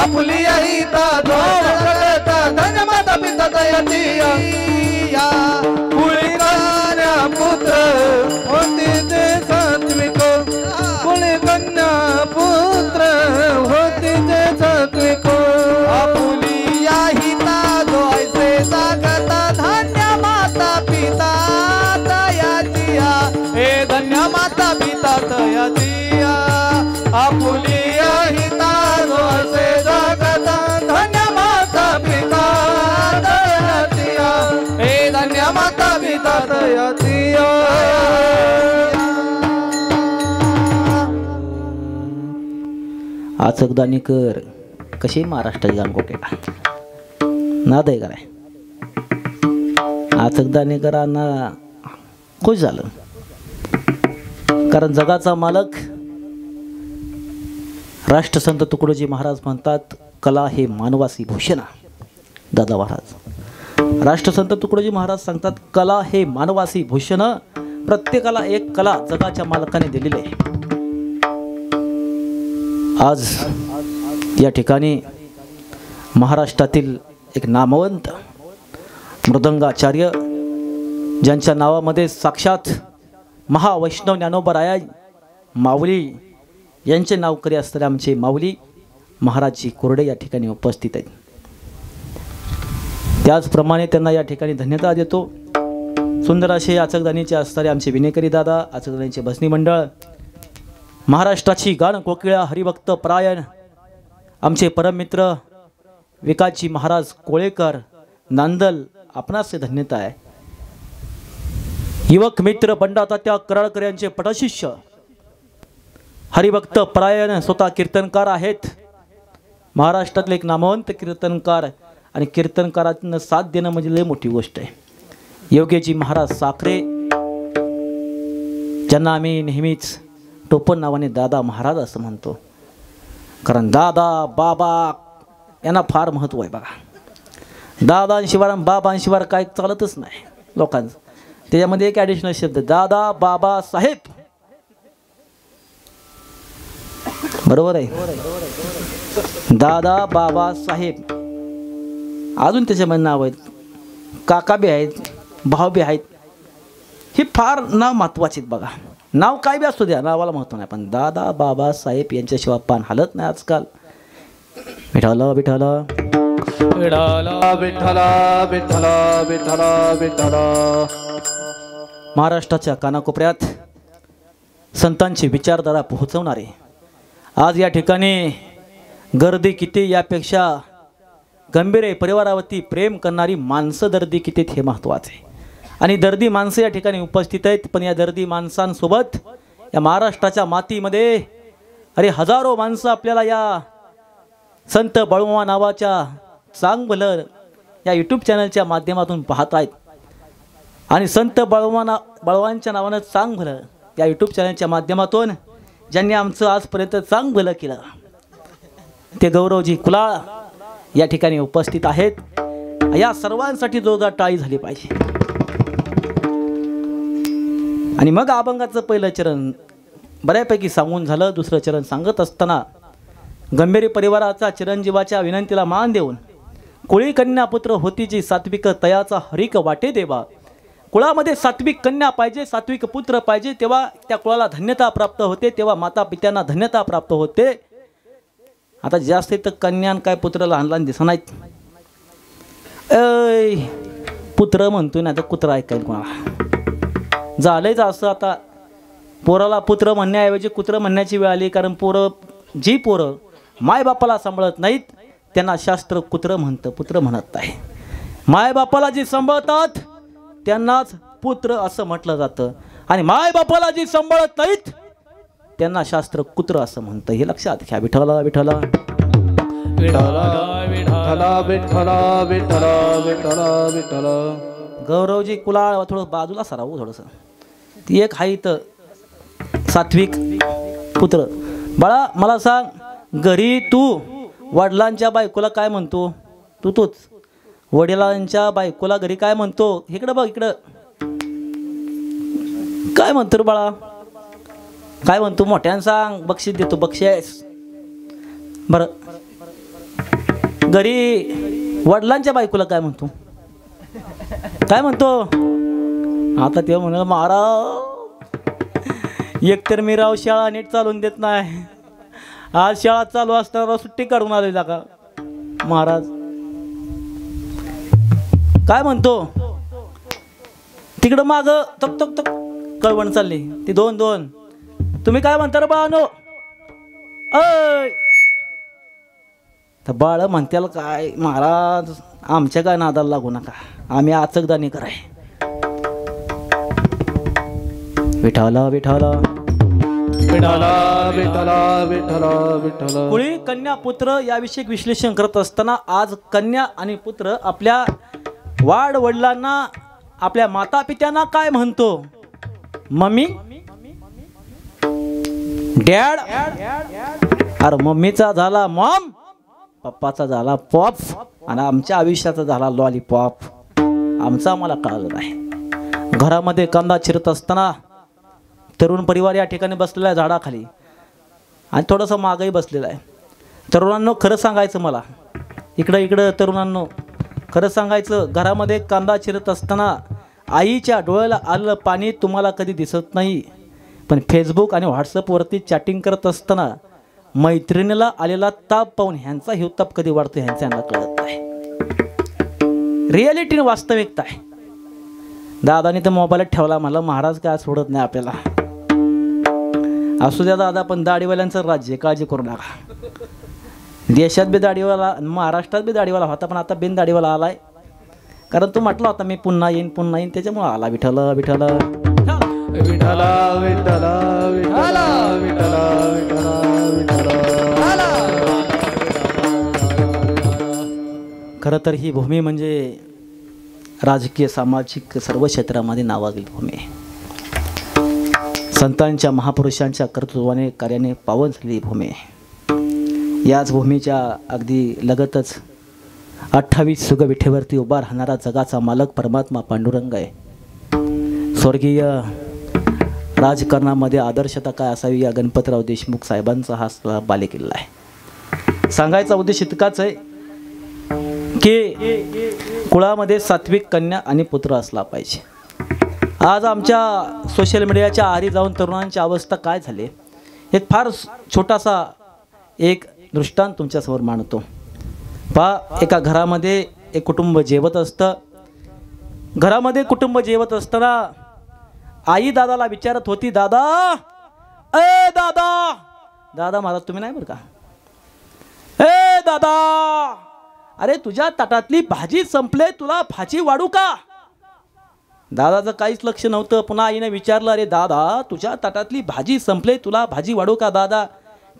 आपुली या हिता जैसे जागता, धन्य माता पिता दयाचिया, कुळकन्या पुत्र होते ते सात्विक, कुळकन्या पुत्र होते ते सात्विक, आपुली या हिता जैसे जागता, धन्य माता पिता दयाचिया, हे धन्य माता पिता दयाचिया, आपुली या हिता जैसे जागता, धन्य माता पिता दयाचिया, हे धन्य माता पिता दयाचिया. आचकदानीकर कशी महाराष्ट्राची गाणकोकिळा नाद आहे काय. आचकदानीकरांना खुश झालं, कारण जगाचा मालक राष्ट्रसंत तुकडोजी महाराज म्हणतात, कला हे मानवासी भूषण. दादा महाराज राष्ट्रसंत तुकडोजी महाराज सांगतात, कला हे मानवासी भूषण. प्रत्येकाला एक कला जगाच्या मालकाने दिलेली आहे. आज या ठिकाणी महाराष्ट्रातील एक नामवंत मृदंगाचार्य, ज्यांच्या नावामध्ये साक्षात महावैष्णव ज्ञानोबराया माऊली यांचे नावकरी असणारे आमचे माऊली महाराजजी कोरडे या ठिकाणी उपस्थित आहेत. त्याचप्रमाणे त्यांना या ठिकाणी धन्यता देतो. सुंदर असे आचकदानीचे असणारे आमचे विनेकरी दादा, आचकदानीचे भजनी मंडळ, महाराष्ट्राची गान कोकिळा हरिभक्त परायण आमचे परममित्र विकासजी महाराज कोळेकर नांदल, आपणास धन्यता आहे. युवक मित्र बंडा तात्या कराळकर यांचे पटशिष्य हरिभक्त परायण स्वतः कीर्तनकार आहेत. महाराष्ट्रातले एक नामवंत कीर्तनकार, आणि कीर्तनकारांना साथ देणं म्हणजे लय मोठी गोष्ट आहे. योगीजी महाराज साखरे, ज्यांना आम्ही नेहमीच टोपण नावाने दादा महाराज असं म्हणतो, कारण दादा बाबा यांना फार महत्त्व आहे बघा. दादांशिवाय बाबांशिवाय काय चालतच नाही लोकांचं. त्याच्यामध्ये एक ॲडिशनल शब्द दादा बाबा साहेब, बरोबर आहे. दादा बाबा साहेब, अजून त्याच्यामध्ये नाव आहेत, काका बी आहेत, भाऊ बी आहेत. ही फार नाव महत्त्वाची आहेत बघा. नाव काय बी असू द्या, नावाला महत्त्व नाही, पण दादा बाबा साहेब यांच्याशिवाय पान हलत नाही आजकाल. विठ्ठल विठ्ठल विठ्ठला विठ्ठला विठ्ठला विठ्ठला विठ्ठला. महाराष्ट्राच्या कानाकोपऱ्यात संतांची विचारधारा पोहोचवणारे आज या ठिकाणी गर्दी किती यापेक्षा गंभीर परिवारावरती प्रेम करणारी माणसं दर्दी किती हे महत्त्वाचे. आणि दर्दी माणसं या ठिकाणी उपस्थित आहेत, पण या दर्दी माणसांसोबत या महाराष्ट्राच्या मातीमध्ये अरे हजारो माणसं आपल्याला या संत बळवा नावाच्या चांग भलं या यूट्यूब चॅनलच्या माध्यमातून पाहत आहेत. आणि संत बळवांच्या नावानं चांग भलं या यूट्यूब चॅनलच्या माध्यमातून ज्यांनी आमचं आजपर्यंत चांग भलं केलं ते गौरवजी कुलाळ या ठिकाणी उपस्थित आहेत. या सर्वांसाठी जोरदार टाळी झाली पाहिजे. आणि मग अभंगाचं पहिलं चरण बऱ्यापैकी सांगून झालं. दुसरं चरण सांगत असताना गंभीर परिवाराचा चिरंजीवाच्या विनंतीला मान देऊन कुळी कन्या पुत्र होती जी सात्विक तयाचा हरिक वाटे देवा. कुळामध्ये सात्विक कन्या पाहिजे, सात्विक पुत्र पाहिजे, तेव्हा त्या कुळाला धन्यता प्राप्त होते, तेव्हा माता पित्यांना धन्यता प्राप्त होते. आता जास्त तर कन्यान काय पुत्र लहान लहान दिसत नाहीत. पुत्र म्हणतोय ना तर कुत्रा ऐकायला कोणाला झालंच असं. आता पोराला पुत्र म्हणण्याऐवजी कुत्र म्हणण्याची वेळ आली. कारण जी पोरं मायबापाला सांभाळत नाहीत त्यांना शास्त्र कुत्र म्हणतं, पुत्र म्हणत नाही. मायबापाला जी सांभाळतात त्यांनाच पुत्र असं म्हटलं जातं आणि मायबापाला जी सांभाळत नाहीत त्यांना शास्त्र कुत्र असं म्हणतं. हे लक्षात घ्या. विठ्ठला विठ्ठला विठ्ठला विठ्ठला विठ्ठला विठ्ठला विठ्ठला विठ्ठला. गौरवजी कुलाळ थोडं बाजूला सरावं थोडंसं. ती एक आहे तर सात्विक पुत्र. बाळा मला सांग, घरी तू वडिलांच्या बायकोला काय म्हणतो? तूच वडिलांच्या बायकोला घरी काय म्हणतो? इकडं बघ, इकडं काय म्हणतो रे बाळा? काय म्हणतो? मोठ्यानं सांग, बक्षीस देतो, बक्षीस. बरं, घरी वडिलांच्या बायकोला काय म्हणतो? काय म्हणतो? आता ते म्हणाल महाराज एकतर मी राव शाळा नीट चालून देत नाही. आज शाळा चालू असताना सुट्टी काढून आलेला का महाराज? काय म्हणतो? तिकडं माग तक तक तक कळवण चालली ती दोन दोन. तुम्ही काय म्हणता रे बाळानो? तर बाळ म्हणत्याला काय महाराज आमच्या काय नादाला लागू नका, आम्ही आचकदानी कराय. विठ्ठला विठ्ठला विठ्ठला विठ्ठला विठ्ठला विठ्ठला. कुळी कन्या पुत्र याविषयी विश्लेषण करत असताना आज कन्या आणि पुत्र आपल्या वाड वडिलांना, आपल्या माता पित्यांना काय म्हणतो? Mummy, dad. अरे मम्मीचा झाला मॉम, पप्पाचा झाला पॉप आणि आमच्या आयुष्याचा झाला लॉलीपॉप. आमचा आम्हाला कळलं नाही. घरामध्ये कांदा चिरत असताना तरुण परिवार या ठिकाणी बसलेला आहे झाडाखाली आणि थोडंसं मागही बसलेला आहे. तरुणांनो खरं सांगायचं, मला इकडं तरुणांनो खरं सांगायचं, घरामध्ये कांदा चिरत असताना आईच्या डोळ्याला आलेलं पाणी तुम्हाला कधी दिसत नाही, पण फेसबुक आणि व्हॉट्सअपवरती चॅटिंग करत असताना मैत्रिणीला आलेला ताप पाहून ह्यांचा हे ताप कधी वाढतो ह्यांचा यांना कळत नाही. रिॲलिटी वास्तविकता आहे. दादाने तर मोबाईलात ठेवला, मला महाराज काय सोडत नाही आपल्याला. असू द्या दादा, पण दाढीवाल्यांचं राज्य, काळजी करू नका. देशात बी दाढीवाला, महाराष्ट्रात बी दाढीवाला होता, पण आता बिन दाढीवाला आलाय. कारण तू म्हटला होता मी पुन्हा येईन त्याच्यामुळे आला. विठ्ठला विठ्ठला विठ्ठला विठ्ठला विठ्ठला विठ्ठला विठ्ठला विठ्ठला. खरं तर ही भूमी म्हणजे राजकीय सामाजिक सर्व क्षेत्रामध्ये नावाजलेली भूमी आहे. संतांच्या महापुरुषांच्या कर्तृत्वाने कार्याने पावन झालेली भूमी आहे. याच भूमीच्या अगदी लगतच 28 सुग विठेवरती उभा राहणारा जगाचा मालक परमात्मा पांडुरंग आहे. स्वर्गीय राजकारणामध्ये आदर्शता काय असावी या गणपतराव देशमुख साहेबांचा हा बालेकिल्ला आहे. सांगायचा उद्देश इतकाच आहे की कुळामध्ये सात्विक कन्या आणि पुत्र असला पाहिजे. आज आमच्या सोशल मीडियाच्या आहारी जाऊन तरुणांची अवस्था काय झाली, एक फार छोटासा एक दृष्टांत तुमच्यासमोर मांडतो. पहा, एका घरामध्ये एक कुटुंब जेवत असतं. घरामध्ये कुटुंब जेवत असताना आई दादाला विचारत होती, दादा ए दादा, दादा महाराज तुम्ही नाही बरं का, ए दादा अरे तुझ्या ताटातली भाजी संपले, तुला भाजी वाढू का? दादाचं काहीच लक्ष नव्हतं. पुन्हा आईने विचारलं, अरे दादा तुझ्या ताटातली भाजी संपले, तुला भाजी वाढू का? दादा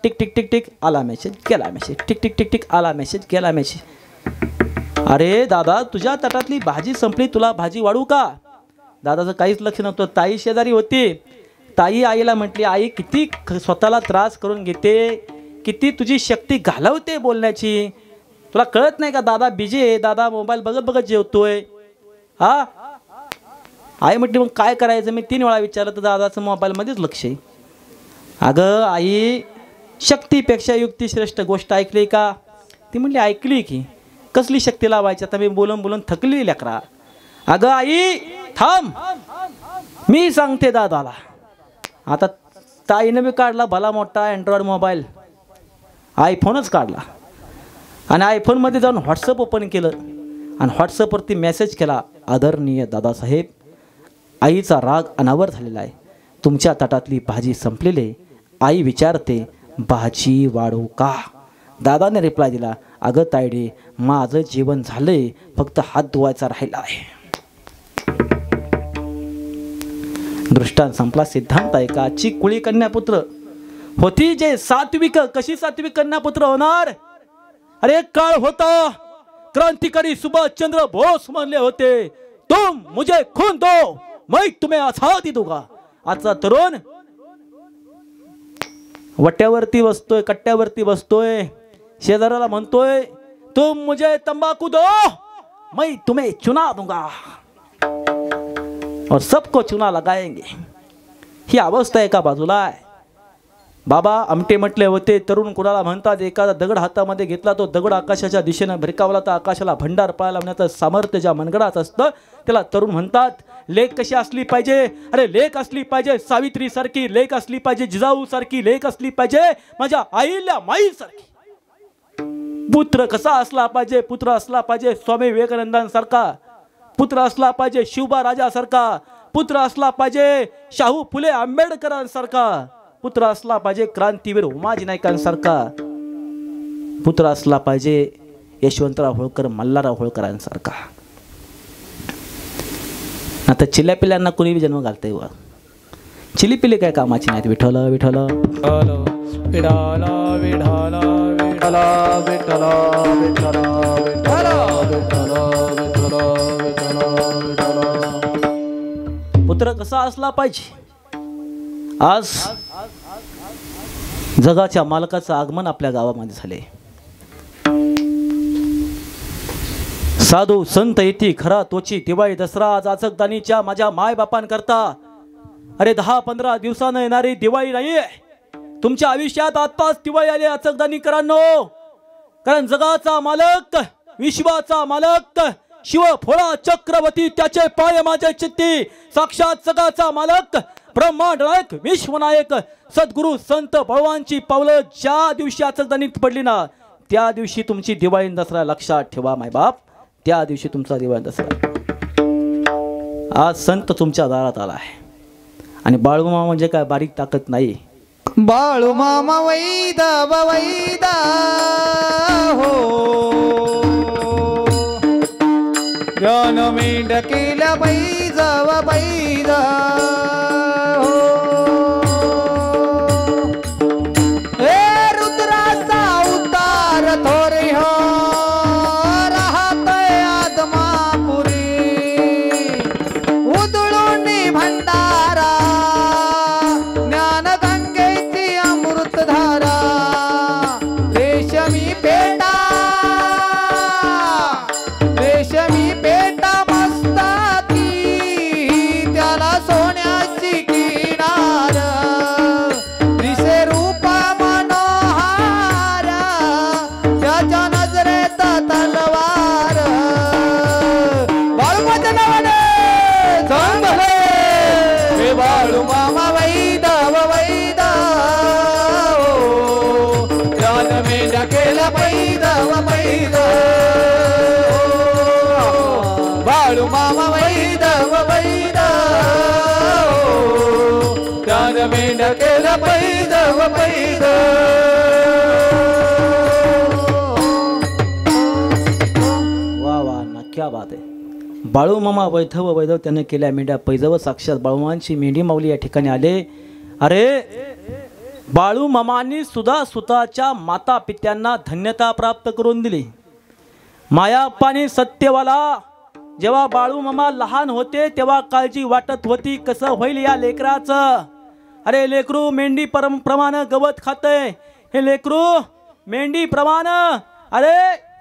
टिक टिक टिक टिक आला मेसेज, गेला message, tick tick tick tick आला मेसेज, गेला मेसेज. अरे दादा तुझ्या ताटातली भाजी संपली, तुला भाजी वाढू का? दादाचं काहीच लक्ष नव्हतं. ताई शेजारी होती. ताई आईला म्हटली, आई किती स्वतःला त्रास करून घेते, किती तुझी शक्ती घालवते बोलण्याची, तुला कळत नाही का? दादा बिजी आहे, दादा मोबाईल बघत बघत जेवतोय. हा आई म्हटली मग काय करायचं? मी 3 वेळा विचारलं तर दादाचं मोबाईलमध्येच लक्ष आहे. अगं आई, शक्तीपेक्षा युक्ती श्रेष्ठ गोष्ट ऐकली का? ती म्हणली ऐकली की. कसली शक्ती लावायची? आता मी बोलून बोलून थकली लेकरा. अगं आई थांब, मी सांगते दादाला. आता ताईनं बी काढला भला मोठा अँड्रॉइड मोबाईल, आयफोनच काढला आणि आयफोनमध्ये जाऊन व्हॉट्सअप ओपन केलं आणि व्हॉट्सअपवरती मेसेज केला, आदरणीय दादासाहेब, आईचा राग अनावर झालेला आहे, तुमच्या ताटातली भाजी संपलेली. आई विचारते भाजी वाढू का? दादाने रिप्लाय दिला, अगं तायडे, माझं जेवण झालंय, फक्त हात धुवायचा राहिला आहे. दृष्टांत संपला. सिद्धांत आहे का? आजची कुळी कन्यापुत्र होती जे सात्विक. कशी सात्विक कन्यापुत्र होणार? अरे एक काळ होता, क्रांतिकारी सुभाषचंद्र बोस म्हणले होते, तुम मुझे खून दो मैं तुम्हें आजादी दूंगा. आजचा तरुण वट्यावरती बसतोय, कट्ट्यावरती बसतोय, शेजाऱ्याला म्हणतोय, तुम मुझे तंबाकू दो मैं तुम्हें चुना दूंगा और सबको चुना लगाएंगे. ही अवस्था एका बाजूला आहे. बाबा आमटे म्हटले होते, तरुण कुणाला म्हणतात, एखादा दगड हातामध्ये घेतला, तो दगड आकाशाच्या दिशेने भिरकावला तर आकाशाला भंडार पाळायला लावण्याचं सामर्थ्य ज्या मनगडात असतं त्याला तरुण म्हणतात. लेक कशी असली पाहिजे? अरे लेक असली पाहिजे सावित्री सारखी, लेक असली पाहिजे जिजाऊ सारखी, लेक असली पाहिजे माझ्या आईला माई सारखी. पुत्र कसा असला पाहिजे? पुत्र असला पाहिजे स्वामी विवेकानंदांसारखा, पुत्र असला पाहिजे शिवबा राजासारखा, पुत्र असला पाहिजे शाहू फुले आंबेडकरांसारखा, पुत्र असला पाहिजे क्रांतीवीर उमाजी नाईकांसारखा, पुत्र असला पाहिजे यशवंतराव होळकर मल्हारराव होळकरांसारखा. आता चिल्या पिल्यांना कुणी जन्म घालतंय व चिली पिली काय कामाची नाहीत. विठ्ठल विठ्ठल विठाला विठाला विठाला विठाला विठाला विठाला विठाला विठाला विठाला विठाला. पुत्र कसा असला पाहिजे? आज जगाच्या मालकाचं आगमन आपल्या गावामध्ये झाले. साधू संत येती खरा तोची दिवाळी दसरा आज आचकदानीच्या माझ्या माय बापांकरता. अरे 10-15 दिवसानं येणारी दिवाळी नाही, तुमच्या आयुष्यात आत्ताच दिवाळी आली आचकदानीकरांनो. कारण जगाचा मालक, विश्वाचा मालक शिव फोळा चक्रवर्ती, त्याचे पाय माझे चित्ती, साक्षात जगाचा मालक ब्रह्मांड नायक विश्वनायक सद्गुरु संत बळवांची पावलं ज्या दिवशी आचकदानीत पडली ना, त्या दिवशी तुमची दिवाळी दसरा लक्षात ठेवा मायबाप. त्या दिवशी तुमचा दिवाळी दसरा. आज संत तुमच्या दारात आला आहे आणि बाळूमामा म्हणजे काय बारीक ताकद नाही. बाळू मामा वैदा वैदा हो, ज्ञान मेंढ केल्या बैजा बैदा हो. हे रुद्राचा उतार थोरे हो, राहतय आदमापुरी उधळून भंडारा, ज्ञानगंगेची अमृतधारा. रेशमी पेटा, रेशमी पेटा मस्ताती, त्याला सोन्याची किनार, दिसे रूपा मनोहार, त्याच्या नजरेत तलवार. बाळूमाच्या नावाने चांगले हे बाळू मामा वैदा वैदा हो, ज्ञान मेंढ्या केल्या पैदा पैदा. बाळू मामा वैदा वैदा हो, ज्ञान मेंढ्या केल्या पैदा पैदा. वा वा ना, क्या बात आहे. बाळूमामा वैधव वैधव त्याने केल्या मेंढ्या पैजव. साक्षात बाळूमामांची मेंढी माऊली या ठिकाणी आले. अरे बाळूमामांनी सुद्धा स्वतःच्या माता पित्यांना धन्यता प्राप्त करून दिली. मायाप्पानी सत्यवाला जेव्हा बाळूमामा लहान होते तेव्हा काळजी वाटत होती कसं होईल या लेकराचं. अरे लेकरू मेंढी प्रमाणे गवत खातंय, हे लेकरू मेंढी प्रमाणे अरे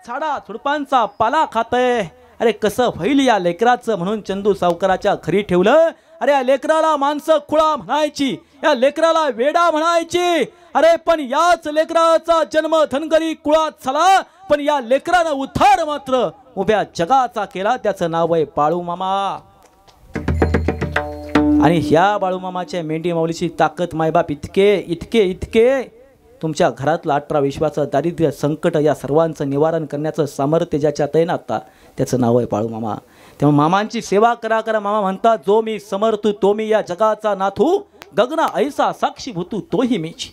झाडा झुडपांचा पाला खातंय. अरे कसं होईल या लेकराचं म्हणून चंदू सावकाराच्या घरी ठेवलं. अरे या लेकराला माणसं खुळा म्हणायची, या लेकराला वेडा म्हणायची. अरे पण याच लेकराचा जन्म धनगरी कुळात झाला, पण या लेकरानं उद्धार मात्र उभ्या जगाचा केला. त्याचं नाव आहे बाळूमामा. आणि ह्या बाळूमामाच्या मेंढी माऊलीची ताकद मायबाप इतके इतके इतके तुमच्या घरातलं 18 विश्वाचं दारिद्र्य संकट या सर्वांचं निवारण करण्याचं सामर्थ्य ज्याच्या तैनात त्याचं नाव आहे बाळूमामा. तेव्हा मामांची सेवा करा करा. मामा म्हणतात, जो मी समर्थू तो मी या जगाचा नाथू, गगना ऐसा साक्षी भूतू तोही मीच.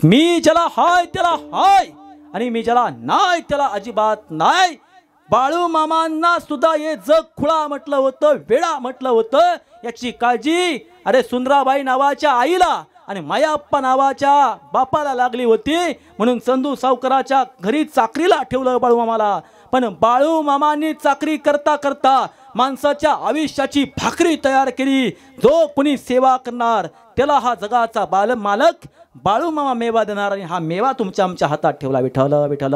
मी ज्याला हाय त्याला हाय आणि मी ज्याला नाही त्याला अजिबात नाही. बाळूमामांना सुद्धा हे जग खुळा म्हटलं होतं, वेडा म्हटलं होतं. याची काळजी अरे सुंदराबाई नावाच्या आईला आणि मायाप्पा नावाच्या बापाला लागली होती, म्हणून चंदू सावकाराच्या घरी चाकरीला ठेवलं बाळूमामाला. पण बाळूमामांनी चाकरी करता करता माणसाच्या आयुष्याची भाकरी तयार केली. जो कुणी सेवा करणार त्याला हा जगाचा मालक बाळूमामा मेवा देणार, आणि हा मेवा तुमच्या आमच्या हातात ठेवला. विठ्ठल विठ्ठल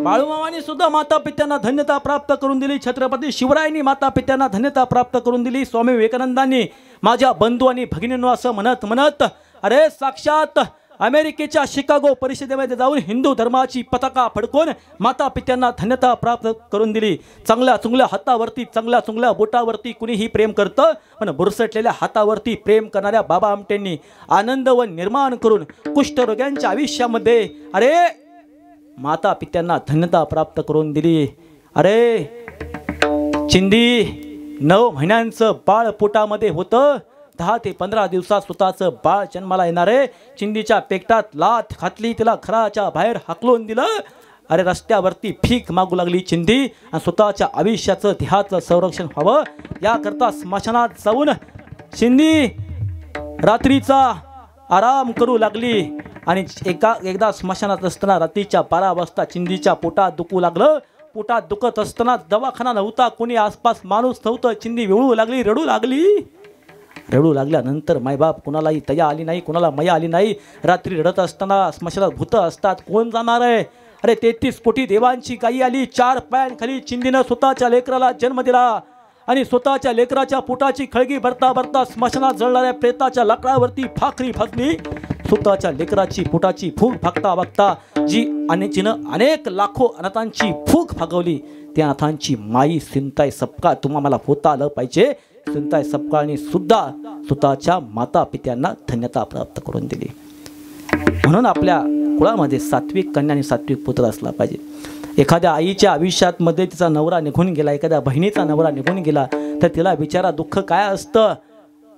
बाळूमामांनी सुद्धा माता पित्यांना धन्यता प्राप्त करून दिली. छत्रपती शिवरायांनी माता पित्यांना धन्यता प्राप्त करून दिली. स्वामी विवेकानंदांनी माझ्या बंधू आणि भगिनींनो असं म्हणत म्हणत अरे साक्षात अमेरिकेच्या शिकागो परिषदेमध्ये जाऊन हिंदू धर्माची पताका फडकून माता पित्यांना धन्यता प्राप्त करून दिली. चांगल्या चुंगल्या हातावरती, चांगल्या चुंगल्या बोटावरती कुणीही प्रेम करतं, पण बुरसटलेल्या हातावरती प्रेम करणाऱ्या बाबा आमटेंनी आनंदवन निर्माण करून कुष्ठरोग्यांच्या आयुष्यामध्ये अरे माता पित्यांना धन्यता प्राप्त करून दिली. अरे चिंदी 9 महिन्यांचं बाळ पोटामध्ये होतं. 10 ते 15 दिवसात स्वतःचं बाळ जन्माला येणार आहे. चिंदीच्या पेटात लाथ घातली, तिला घराच्या बाहेर हाकलून दिलं. अरे रस्त्यावरती भीक मागू लागली चिंदी, आणि स्वतःच्या आयुष्याचं देहाचं संरक्षण व्हावं याकरता स्मशानात जाऊन चिंदी रात्रीचा आराम करू लागली. आणि एकदा स्मशानात असताना रात्रीच्या 12 वाजता चिंदीच्या पोटात दुखू लागलं. पोटात दुखत असताना दवाखाना नव्हता, कोणी आसपास माणूस नव्हतं. चिंदी विळू लागली, रडू लागली. रडू लागल्यानंतर मायबाप कुणालाही तया आली नाही, कुणाला मया आली नाही. रात्री रडत असताना स्मशानात भूतं असतात, कोण जाणार आहे. अरे 33 कोटी देवांची गाई आली. 4 पायांखाली चिंदीनं स्वतःच्या लेकराला जन्म दिला, आणि स्वतःच्या लेकराच्या पोटाची खळगी भरता भरता स्मशानात जळणाऱ्या प्रेताच्या लाकडावरती भाकरी भाजली. स्वतःच्या लेकराची पोटाची भूक भागता भागता जिनं अनेक लाखो अनाथांची भूक भागवली, त्या अनाथांची माई सिंताई सपकाळ तुम्हा मला होता आलं पाहिजे. सिंताई सपकाळनी सुद्धा स्वतःच्या माता पित्यांना धन्यता प्राप्त करून दिली. म्हणून आपल्या कुळामध्ये सात्विक कन्या आणि सात्विक पुत्र असला पाहिजे. एखाद्या आईच्या आयुष्यात मध्ये तिचा नवरा निघून गेला, एखाद्या बहिणीचा नवरा निघून गेला, तर तिला बिचारा दुःख काय असतं.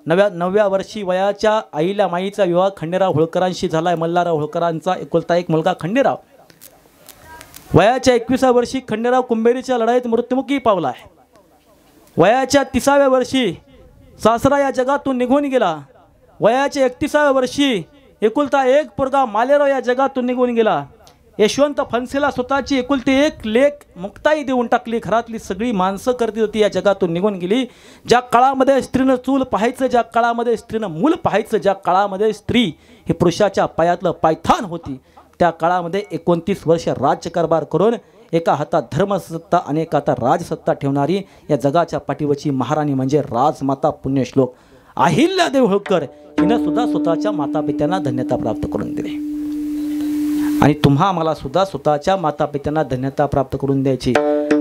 9व्या वर्षी वयाच्या आईला माईचा विवाह खंडेराव होळकरांशी झालाय. मल्हारराव होळकरांचा एकुलता एक मुलगा खंडेराव. वयाच्या 21व्या वर्षी खंडेराव कुंभेरीच्या लढाईत मृत्युमुखी पावलाय. वयाच्या 30व्या वर्षी सासरा या जगातून निघून गेला. वयाच्या 31व्या वर्षी एकुलता एक पोरगा मालेराव या जगातून निघून गेला. यशवंत फणसेला स्वतःची एकुलती एक लेक मुक्ताई देऊन टाकली. घरातली सगळी माणसं करती होती, या जगातून निघून गेली. ज्या काळामध्ये स्त्रीनं चूल पाहायचं, ज्या काळामध्ये स्त्रीनं मूल पाहायचं, ज्या काळामध्ये स्त्री ही पुरुषाच्या पायातलं पायथान होती, त्या काळामध्ये 29 वर्ष राज्यकारभार करून एका हातात धर्मसत्ता आणि एका हातात राजसत्ता ठेवणारी या जगाच्या पाठीवरची महाराणी म्हणजे राजमाता पुण्यश्लोक अहिल्यादेवी होळकर हिनं सुद्धा स्वतःच्या माता पित्यांना धन्यता प्राप्त करून दिली. आणि तुम्हा मला सुद्धा स्वतःच्या माता पित्यांना धन्यता प्राप्त करून द्यायची.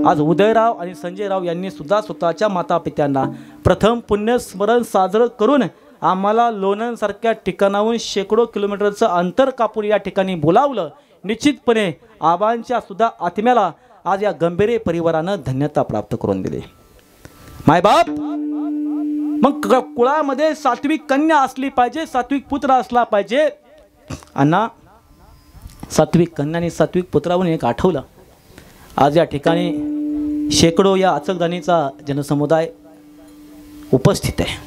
आज उदयराव आणि संजयराव यांनी सुद्धा स्वतःच्या माता पित्यांना प्रथम पुण्यस्मरण साजरं करून आम्हाला लोणंदसारख्या ठिकाणाहून शेकडो किलोमीटरचं अंतर कापून या ठिकाणी बोलावलं. निश्चितपणे आबांच्या सुद्धा आत्म्याला आज या गंभीरे परिवारानं धन्यता प्राप्त करून दिली. मायबाप मग कुळामध्ये सात्विक कन्या असली पाहिजे, सात्विक पुत्र असला पाहिजे. अण्णा सात्विक कन्या आणि सात्विक पुत्रावरून एक आठवलं. आज या ठिकाणी शेकडो या अचलदानीचा जनसमुदाय उपस्थित आहे.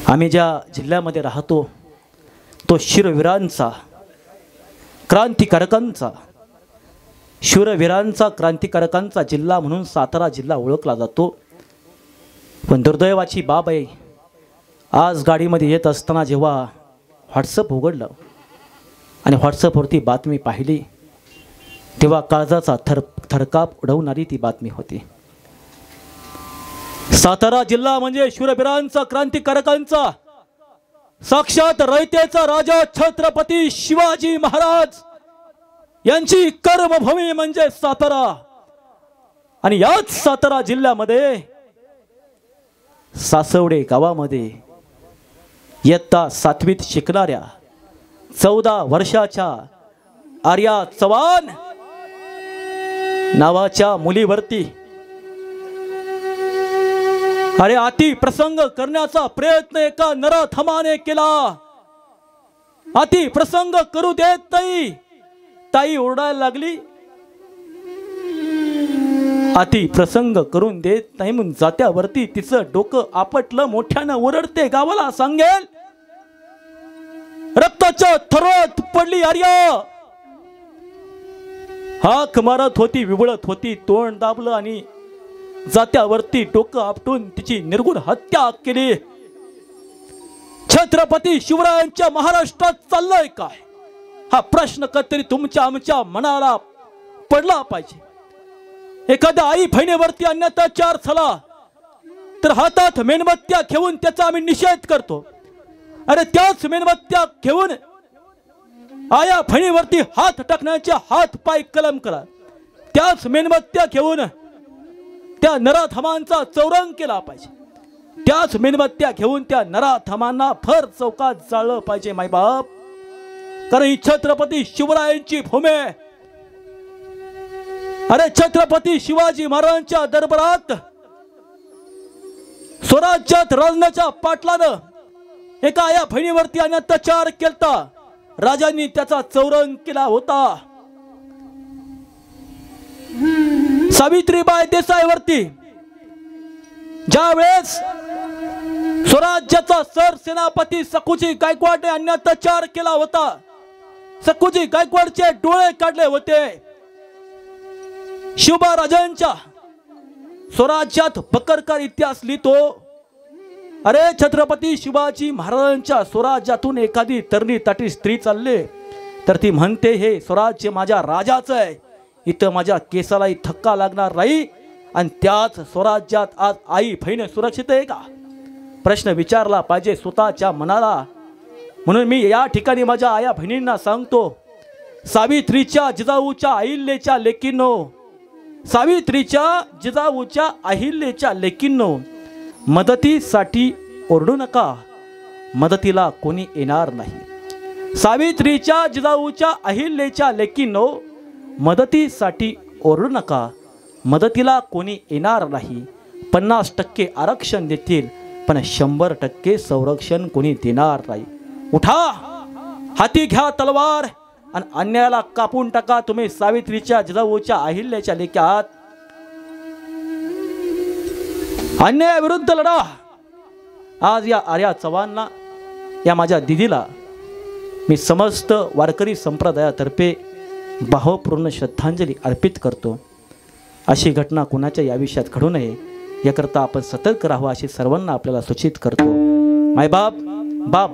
आम्ही ज्या जिल्ह्यामध्ये राहतो तो शूरवीरांचा, क्रांतिकारकांचा, शूरवीरांचा, क्रांतिकारकांचा जिल्हा म्हणून सातारा जिल्हा ओळखला जातो. पण दुर्दैवाची बाब आहे, आज गाडीमध्ये येत असताना जेव्हा व्हॉट्सअप उघडलं आणि व्हॉट्सअपवरती बातमी पाहिली तेव्हा काळजाचा थरकाप उडवणारी ती बातमी होती. सातारा जिल्हा म्हणजे शूरवीरांचा, क्रांतिकारकांचा, साक्षात रयतेचा राजा छत्रपती शिवाजी महाराज यांची कर्मभूमी म्हणजे सातारा. आणि याच सातारा जिल्ह्यामध्ये सासवडे गावामध्ये इयत्ता 7वीत शिकणाऱ्या 14 वर्षाच्या आर्या चव्हाण नावाच्या मुलीवरती अति प्रसंग करण्याचा प्रयत्न एका नराधमाने केला. अति प्रसंग करू देत नाही. ताई ओरडायला लागली. अति प्रसंग करून देत नाही म्हणून जात्यावरती तिचं डोकं आपटलं. मोठ्यानं ओरडते, गावाला सांगेल. रक्ताच्या थरात पडली आर्या. हाक मारत होती, विवळत होती, तोंड दाबलं आणि जात्यावरती डोकं आपटून तिची निर्गुण हत्या केली. छत्रपती शिवरायांच्या महाराष्ट्रात चाललंय काय, हा प्रश्न कधीतरी तुमच्या आमच्या मनाला पडला पाहिजे. एखाद्या आई बहिणीवरती अत्याचार झाला तर हातात मेणबत्त्या घेऊन त्याचा आम्ही निषेध करतो. अरे त्याच मेणबत्त्या घेऊन आया बहिणीवरती हात टाकण्याचे हात पाय कलम करा. त्याच मेणबत्त्या घेऊन त्या नराधमांचा चौरंग केला पाहिजे. त्याच मेणबत्त्या घेऊन त्या नराधमांना भर चौकात जाळलं पाहिजे मायबाप. कारण ही छत्रपती शिवरायांची भूमी. अरे छत्रपती शिवाजी महाराजांच्या दरबारात स्वराज्यात राजण्याच्या पाटलानं एका आया बहिणीवरती अत्याचार केलता. राजांनी त्याचा चौरंग केला होता. सावित्रीबाई देसाईवरती ज्या वेळेस स्वराज्याचा सरसेनापती सखुजी गायकवाडने अत्याचार केला होता, सखुजी गायकवाडचे डोळे काढले होते. शिवबाराजांच्या स्वराज्यात बकरकार इतिहास लिहितो. अरे छत्रपती शिवाजी महाराजांच्या स्वराज्यातून एखादी तरणी ताटी स्त्री चालले तर ती म्हणते, हे स्वराज्य माझ्या राजाचं आहे, इथं माझ्या केसालाही धक्का लागणार नाही. आणि त्याच स्वराज्यात आज आई बहीण सुरक्षित आहे का, प्रश्न विचारला पाहिजे स्वतःच्या मनाला. म्हणून मी या ठिकाणी माझ्या आया बहिणींना सांगतो, सावित्रीच्या जिजाऊच्या अहिल्याच्या लेकींनो, सावित्रीच्या जिजाऊच्या अहिल्याच्या लेकींनो, मदतीसाठी ओरडू नका, मदतीला कोणी येणार नाही. सावित्रीच्या जिजाऊच्या अहिल्याच्या लेकींनो, मदतीसाठी ओरडू नका, मदतीला कोणी येणार नाही. 50% आरक्षण देतील पण 100% संरक्षण कोणी देणार नाही. उठा, हाती घ्या तलवार आणि अन्यायाला कापून टाका. तुम्ही सावित्रीच्या जिजाऊच्या अहिल्याच्या लेकी आहात. अन्यायाविरुद्ध लढा. आज या आर्या चव्हाणला, या माझ्या दिदीला मी समस्त वारकरी संप्रदायातर्फे भावपूर्ण श्रद्धांजली अर्पित करतो. अशी घटना कुणाच्या या विषयात घडू नये याकरता आपण सतर्क राहावं अशी सर्वांना आपल्याला सूचित करतो. मायबाप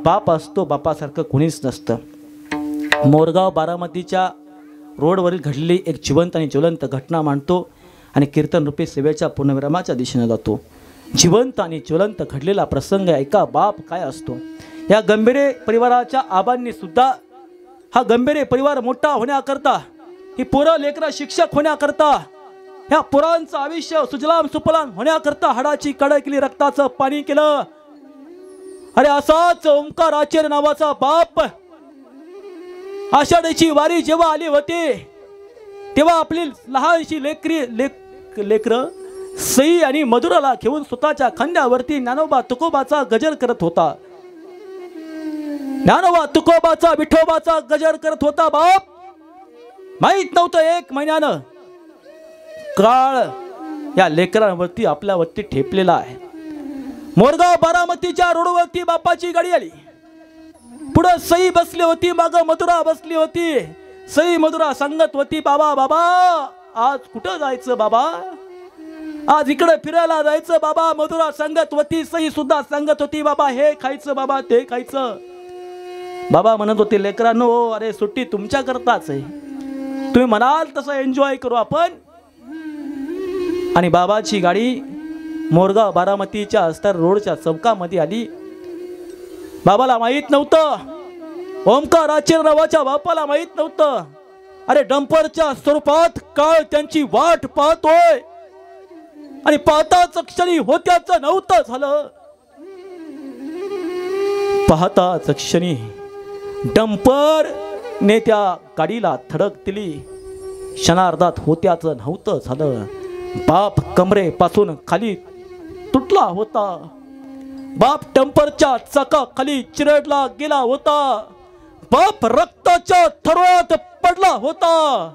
बाप असतो, बापासारखं कुणीच नसतं. मोरगाव बारामतीच्या रोडवरील घडलेली एक जिवंत आणि ज्वलंत घटना मांडतो आणि कीर्तन रूपी सेवेच्या पूर्णविरामाच्या दिशेने जातो. जिवंत आणि ज्वलंत घडलेला प्रसंग ऐका. बाप काय असतो. या गंभीरे परिवाराच्या आबांनी सुद्धा हा गंभीरे परिवार मोठा होण्याकरता, ही पोरं लेकरं शिक्षक होण्याकरता, ह्या पोरांचं आयुष्य सुजलाम सुफलाम होण्याकरता हाडाची कड केली, रक्ताचं पाणी केलं. अरे असाच ओंकार आचार्य नावाचा बाप आषाढीची वारी जेव्हा आली होती तेव्हा आपली लहानशी लेकरं सई आणि मधुराला घेऊन स्वतःच्या खांद्यावरती ज्ञानोबा तुकोबाचा गजर करत होता. ज्ञानोबा तुकोबाचा विठोबाचा गजर करत होता. बाप माहित नव्हतं 1 महिन्यानं काळ या लेकरांवरती आपल्यावरती ठेपलेला आहे. मोरगाव बारामतीच्या रोडवरती बापाची गाडी आली. पुढे सई बसली होती, मागं मधुरा बसली होती. सई मधुरा सांगत होती, बाबा बाबा आज कुठं जायचं बाबा, आज इकडे फिरायला जायचं बाबा. मधुरा सांगत होती, सई सुद्धा सांगत होती, बाबा हे खायचं बाबा ते खायचं. बाबा म्हणत होते, लेकरांनो अरे सुट्टी तुमच्या करताच आहे, तुम्ही म्हणाल तसं एन्जॉय करू आपण. आणि बाबाची गाडी मोरगाव बारामतीच्या अस्तर रोडच्या चौकामध्ये आली. बाबाला माहीत नव्हतं, ओमकार आचार्य नावाच्या बापाला माहीत नव्हतं, अरे डंपरच्या स्वरूपात काळ त्यांची वाट पाहतोय आणि पाहताच क्षणी होत्याचं नव्हतं झालं. पाहताच क्षणी डंपर ने त्या गाडीला धडक दिली. क्षणार्धात होत्याचं नव्हतं झालं. बाप कमरेपासून खाली तुटला होता. बाप डंपरच्या चाकाखाली चिरडला गेला होता. बाप रक्ताच्या थरोळ्यात पडला होता.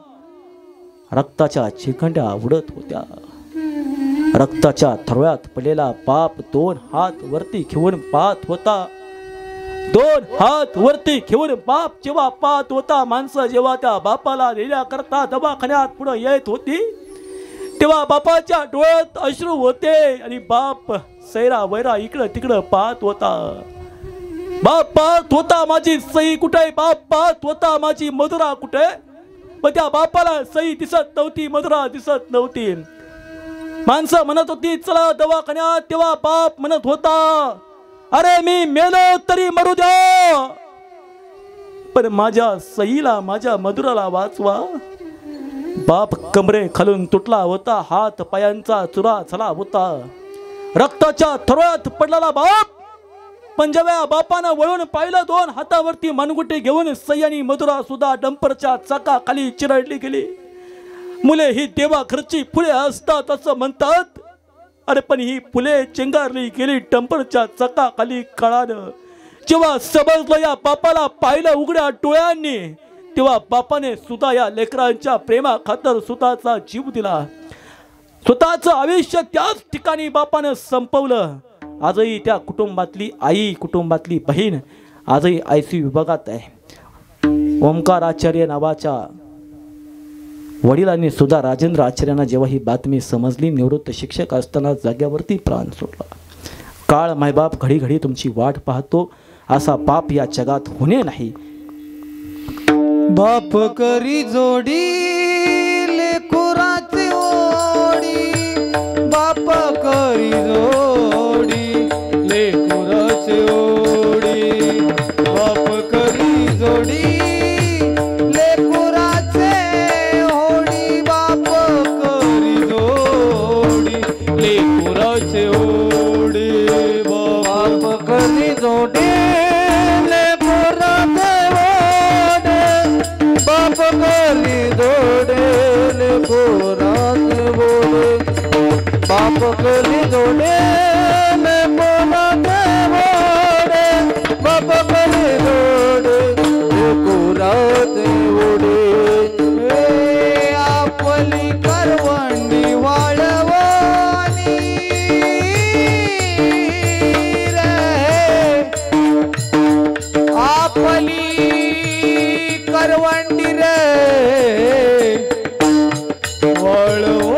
रक्ताच्या चिखंड्या उडत होत्या. रक्ताच्या थरोळ्यात पडलेला बाप 2 हात वरती घेऊन पाहत होता. 2 हात वरती घेऊन बाप जेव्हा पाहत होता, माणसं जेव्हा त्या बापाला नेण्याकरता दवाखान्यात पुढे येत होती, तेव्हा बापाच्या डोळ्यात अश्रू होते आणि बाप सैरा वैरा इकडं तिकडं पाहत होता. बाप पाहत होता माझी सई कुठे, बाप पाहत होता माझी मधुरा कुठे. पण त्या बापाला सई दिसत नव्हती, मधुरा दिसत नव्हती. माणसं म्हणत होती चला दवाखान्यात, तेव्हा बाप म्हणत होता अरे मी मेलो तरी मरू द्या, पण माझ्या सईला माझ्या मधुराला वाचवा. बाप कमरे खालून तुटला होता. हात पायांचा चुरा झाला होता. रक्ताच्या थरोळ्यात पडलेला बाप. पण जेव्हा बापानं वळून पाहिलं, 2 हातावरती मनगुटे घेऊन सई आणि मधुरा सुद्धा डंपरच्या चाकाखाली चिरडली गेली. मुले ही देवा घरची फुले असतात असं म्हणतात. अरे पण ही फुले चिंगारली गेली डंपरच्या चाकाखाली कळालं. जेव्हा समजलं या बापाला पाहिलं उघड्या डोळ्यांनी, तेव्हा बापाने सुद्धा या लेकरांच्या प्रेमा खातर स्वतःचा जीव दिला. स्वतःचं आयुष्य त्याच ठिकाणी बापाने संपवलं. आजही त्या कुटुंबातली आई, कुटुंबातली बहीण आजही ICU विभागात आहे. ओमकार आचार्य नावाच्या वडिलांनी सुद्धा राजेंद्र आचार्यांना जेव्हा ही बातमी समजली, निवृत्त शिक्षक असताना जाग्यावरती प्राण सोडला. काळ मायबाप घडी घडी तुमची वाट पाहतो, असा पाप या जगात होणे नाही. बाप करी जोडी लेकुराची ओढी, बाप करी जोडी लेकुराची ओढी, बाप करी जोडी लेकुराचे ओढी, बाप करी जोडी लेकुराचे ओढी, बाप करी जोडी बाप कली जोडे ले पोरात ओढे, बाप कली जोडे ले पोरात ओढे. आपली करवंडी वाळवणी रे, आपली करवंडी रे वाळवणी.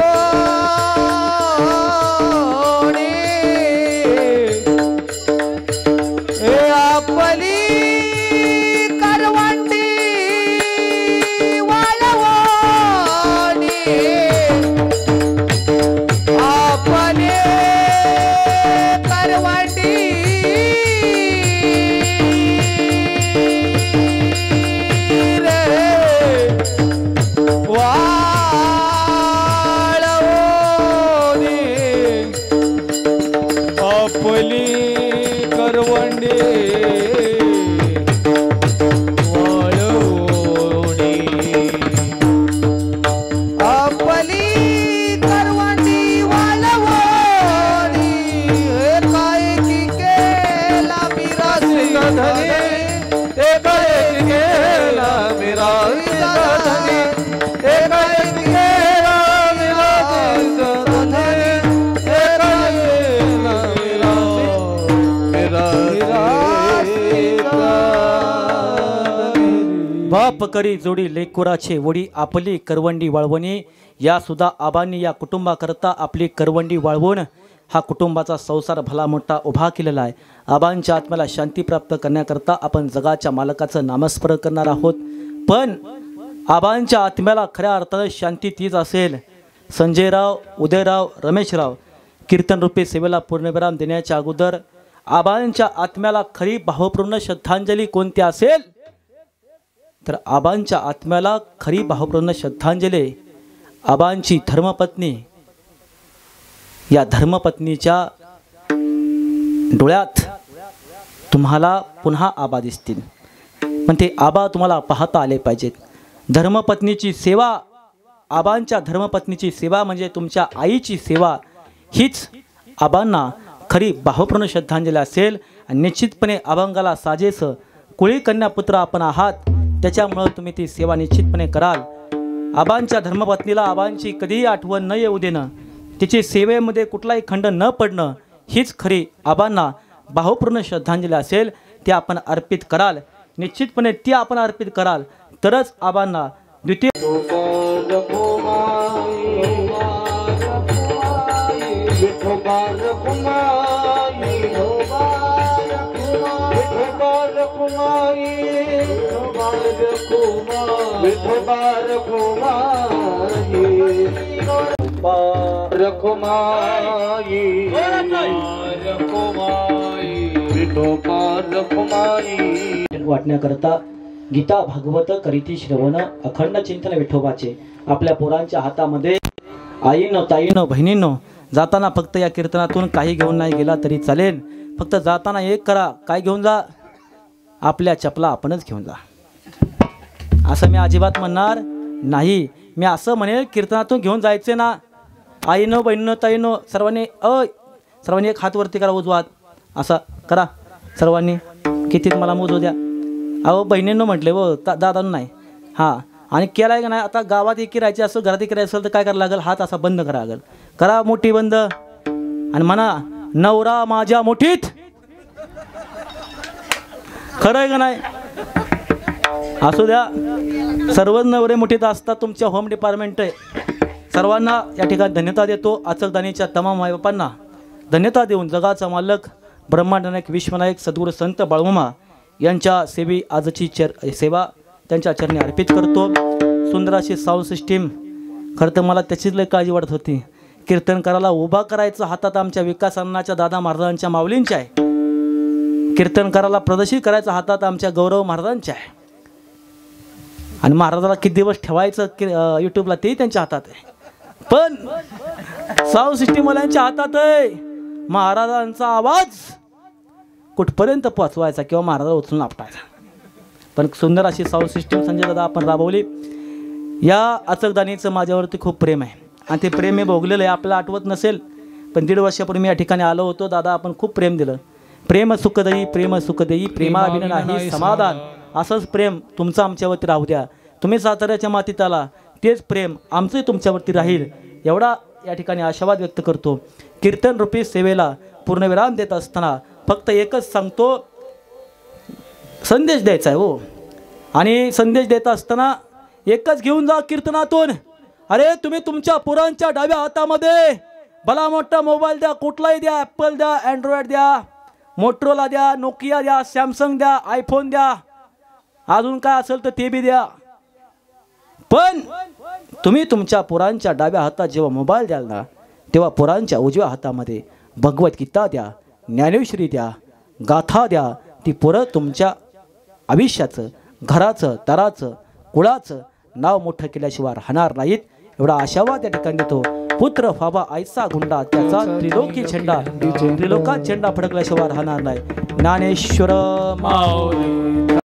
बाप करी जोडी लेकुराचे वडी, आपली करवंडी वाळवणी. या सुद्धा आबांनी या कुटुंबाकरता आपली करवंडी वाळवून हा कुटुंबाचा संसार भला मोठा उभा केलेला आहे. आबांच्या आत्म्याला शांती प्राप्त करण्याकरता आपण जगाच्या मालकाचं नामस्मरण करणार आहोत. पण आबांच्या आत्म्याला खऱ्या अर्थाने शांती तीच असेल. संजयराव, उदयराव, रमेशराव कीर्तनरूपी सेवेला पूर्णविराम देण्याच्या अगोदर आबांच्या आत्म्याला खरी भावपूर्ण श्रद्धांजली कोणती असेल तर आबांच्या आत्म्याला खरी भावपूर्ण श्रद्धांजली आबांची धर्मपत्नी, या धर्मपत्नीच्या डोळ्यात तुम्हाला पुन्हा आबा दिसतील. पण ते आबा तुम्हाला पाहता आले पाहिजेत. धर्मपत्नीची सेवा, आबांच्या धर्मपत्नीची सेवा म्हणजे तुमच्या आईची सेवा, हीच आबांना खरी भावपूर्ण श्रद्धांजली असेल. आणि निश्चितपणे अभंगाला साजेस कुळी कन्यापुत्र आपण आहात, त्याच्यामुळं तुम्ही ती सेवा निश्चितपणे कराल. आबांच्या धर्मपत्नीला आबांची कधीही आठवण न येऊ देणं, तिची सेवेमध्ये कुठलाही खंड न पडणं, हीच खरी आबांना भावपूर्ण श्रद्धांजली असेल. ती आपण अर्पित कराल, निश्चितपणे ती आपण अर्पित कराल तरच आबांना द्वितीय वाटण्याकरता गीता भागवत करीती श्रवण अखंड चिंतन विठोबाचे आपल्या पोरांच्या हातामध्ये. आईनो, ताईनो, बहिणींनो, जाताना फक्त या कीर्तनातून काही घेऊन नाही गेला तरी चालेल. फक्त जाताना एक करा, काय घेऊन जा? आपल्या चपला आपणच घेऊन जा. असं मी अजिबात म्हणणार नाही. मी असं म्हणेल कीर्तनातून घेऊन जायचे ना. आईनो, बहिणीनो, ताईनो, सर्वांनी एक हात वरती करा, उजवा हात असा करा सर्वांनी. कितीत मला मोजू द्या. अहो बहिणींनो म्हटले व दादांनो नाही. हां, आणि केलाय का नाही? आता गावात एकी राहायची असं, घरात एकी राहायचं असेल तर काय करायला लागेल? हात असा बंद करा लागेल. करा मोठी बंद आणि म्हणा, नवरा माझ्या मुठीत. खरं आहे का नाही? असू द्या, सर्वच नवरे मुठीत असतात. तुमच्या होम डिपार्टमेंट आहे. सर्वांना या ठिकाणी धन्यता देतो. अचलदानीच्या तमाम मायबापांना धन्यता देऊन जगाचा मालक ब्रह्मांडनायक विश्वनायक सद्गुरू संत बाळूमामा यांच्या सेवी आजची सेवा त्यांच्या चरणी अर्पित करतो. सुंदर अशी साऊंड सिस्टीम. खरं तर मला त्याचीच लय काळजी वाटत होती. कीर्तनकाराला उभा करायचं हातात आमच्या विकास अण्णाच्या दादा महाराजांच्या माऊलींच्या आहे. कीर्तनकाराला प्रदर्शित करायचं हातात आमच्या गौरव महाराजांच्या आहे. आणि महाराजाला किती दिवस ठेवायचं यूट्यूबला तेही त्यांच्या हातात आहे. पण साऊंड सिस्टीमवाल्यांच्या हातात आहे. महाराजांचा आवाज कुठपर्यंत पोचवायचा किंवा महाराजा उचलून आपटायचा. पण सुंदर अशी साऊंड सिस्टीम संजय दादा आपण राबवली. या अचकदानीचं माझ्यावरती खूप प्रेम आहे आणि ते प्रेम मी भोगलेलं आहे. आपल्याला आठवत नसेल पण 1.5 वर्षापूर्वी मी या ठिकाणी आलो होतो. दादा आपण खूप प्रेम दिलं. प्रेम सुखदेई, प्रेम सुखदेई, प्रेमाविना नाही समाधान. असंच प्रेम तुमचं आमच्यावरती राहू द्या. तुम्ही साताऱ्याच्या मातीत आला, तेच प्रेम आमचंही तुमच्यावरती राहील एवढा या ठिकाणी आशावाद व्यक्त करतो. कीर्तन रूपी सेवेला पूर्णविराम देत असताना फक्त एकच सांगतो, संदेश द्यायचा आहे हो. आणि संदेश देत असताना एकच घेऊन जा कीर्तनातून. अरे तुम्ही तुमच्या पोरांच्या डाव्या हातामध्ये भला मोठा मोबाईल द्या, कुठलाही द्या, ॲपल द्या, अँड्रॉइड द्या, मोटरोला द्या, नोकिया द्या, सॅमसंग द्या, आयफोन द्या, अजून काय असेल तर ते बी द्या. पण तुम्ही तुमच्या पोरांच्या डाव्या हातात जेव्हा मोबाईल द्याल ना, तेव्हा पोरांच्या उजव्या हातामध्ये भगवद्गीता द्या, ज्ञानेश्वरी द्या, गाथा द्या. ती पोरं तुमच्या आयुष्याचं, घराचं, दाराचं, कुळाचं नाव मोठं केल्याशिवाय राहणार नाहीत एवढा आशावाद या ठिकाणी देतो. पुत्र फाबा आयसा गुंडा, त्याचा त्रिलोकी झेंडा, त्रिलोकात झेंडा फडकल्याशिवाय राहणार नाही. ज्ञानेश्वर माऊली.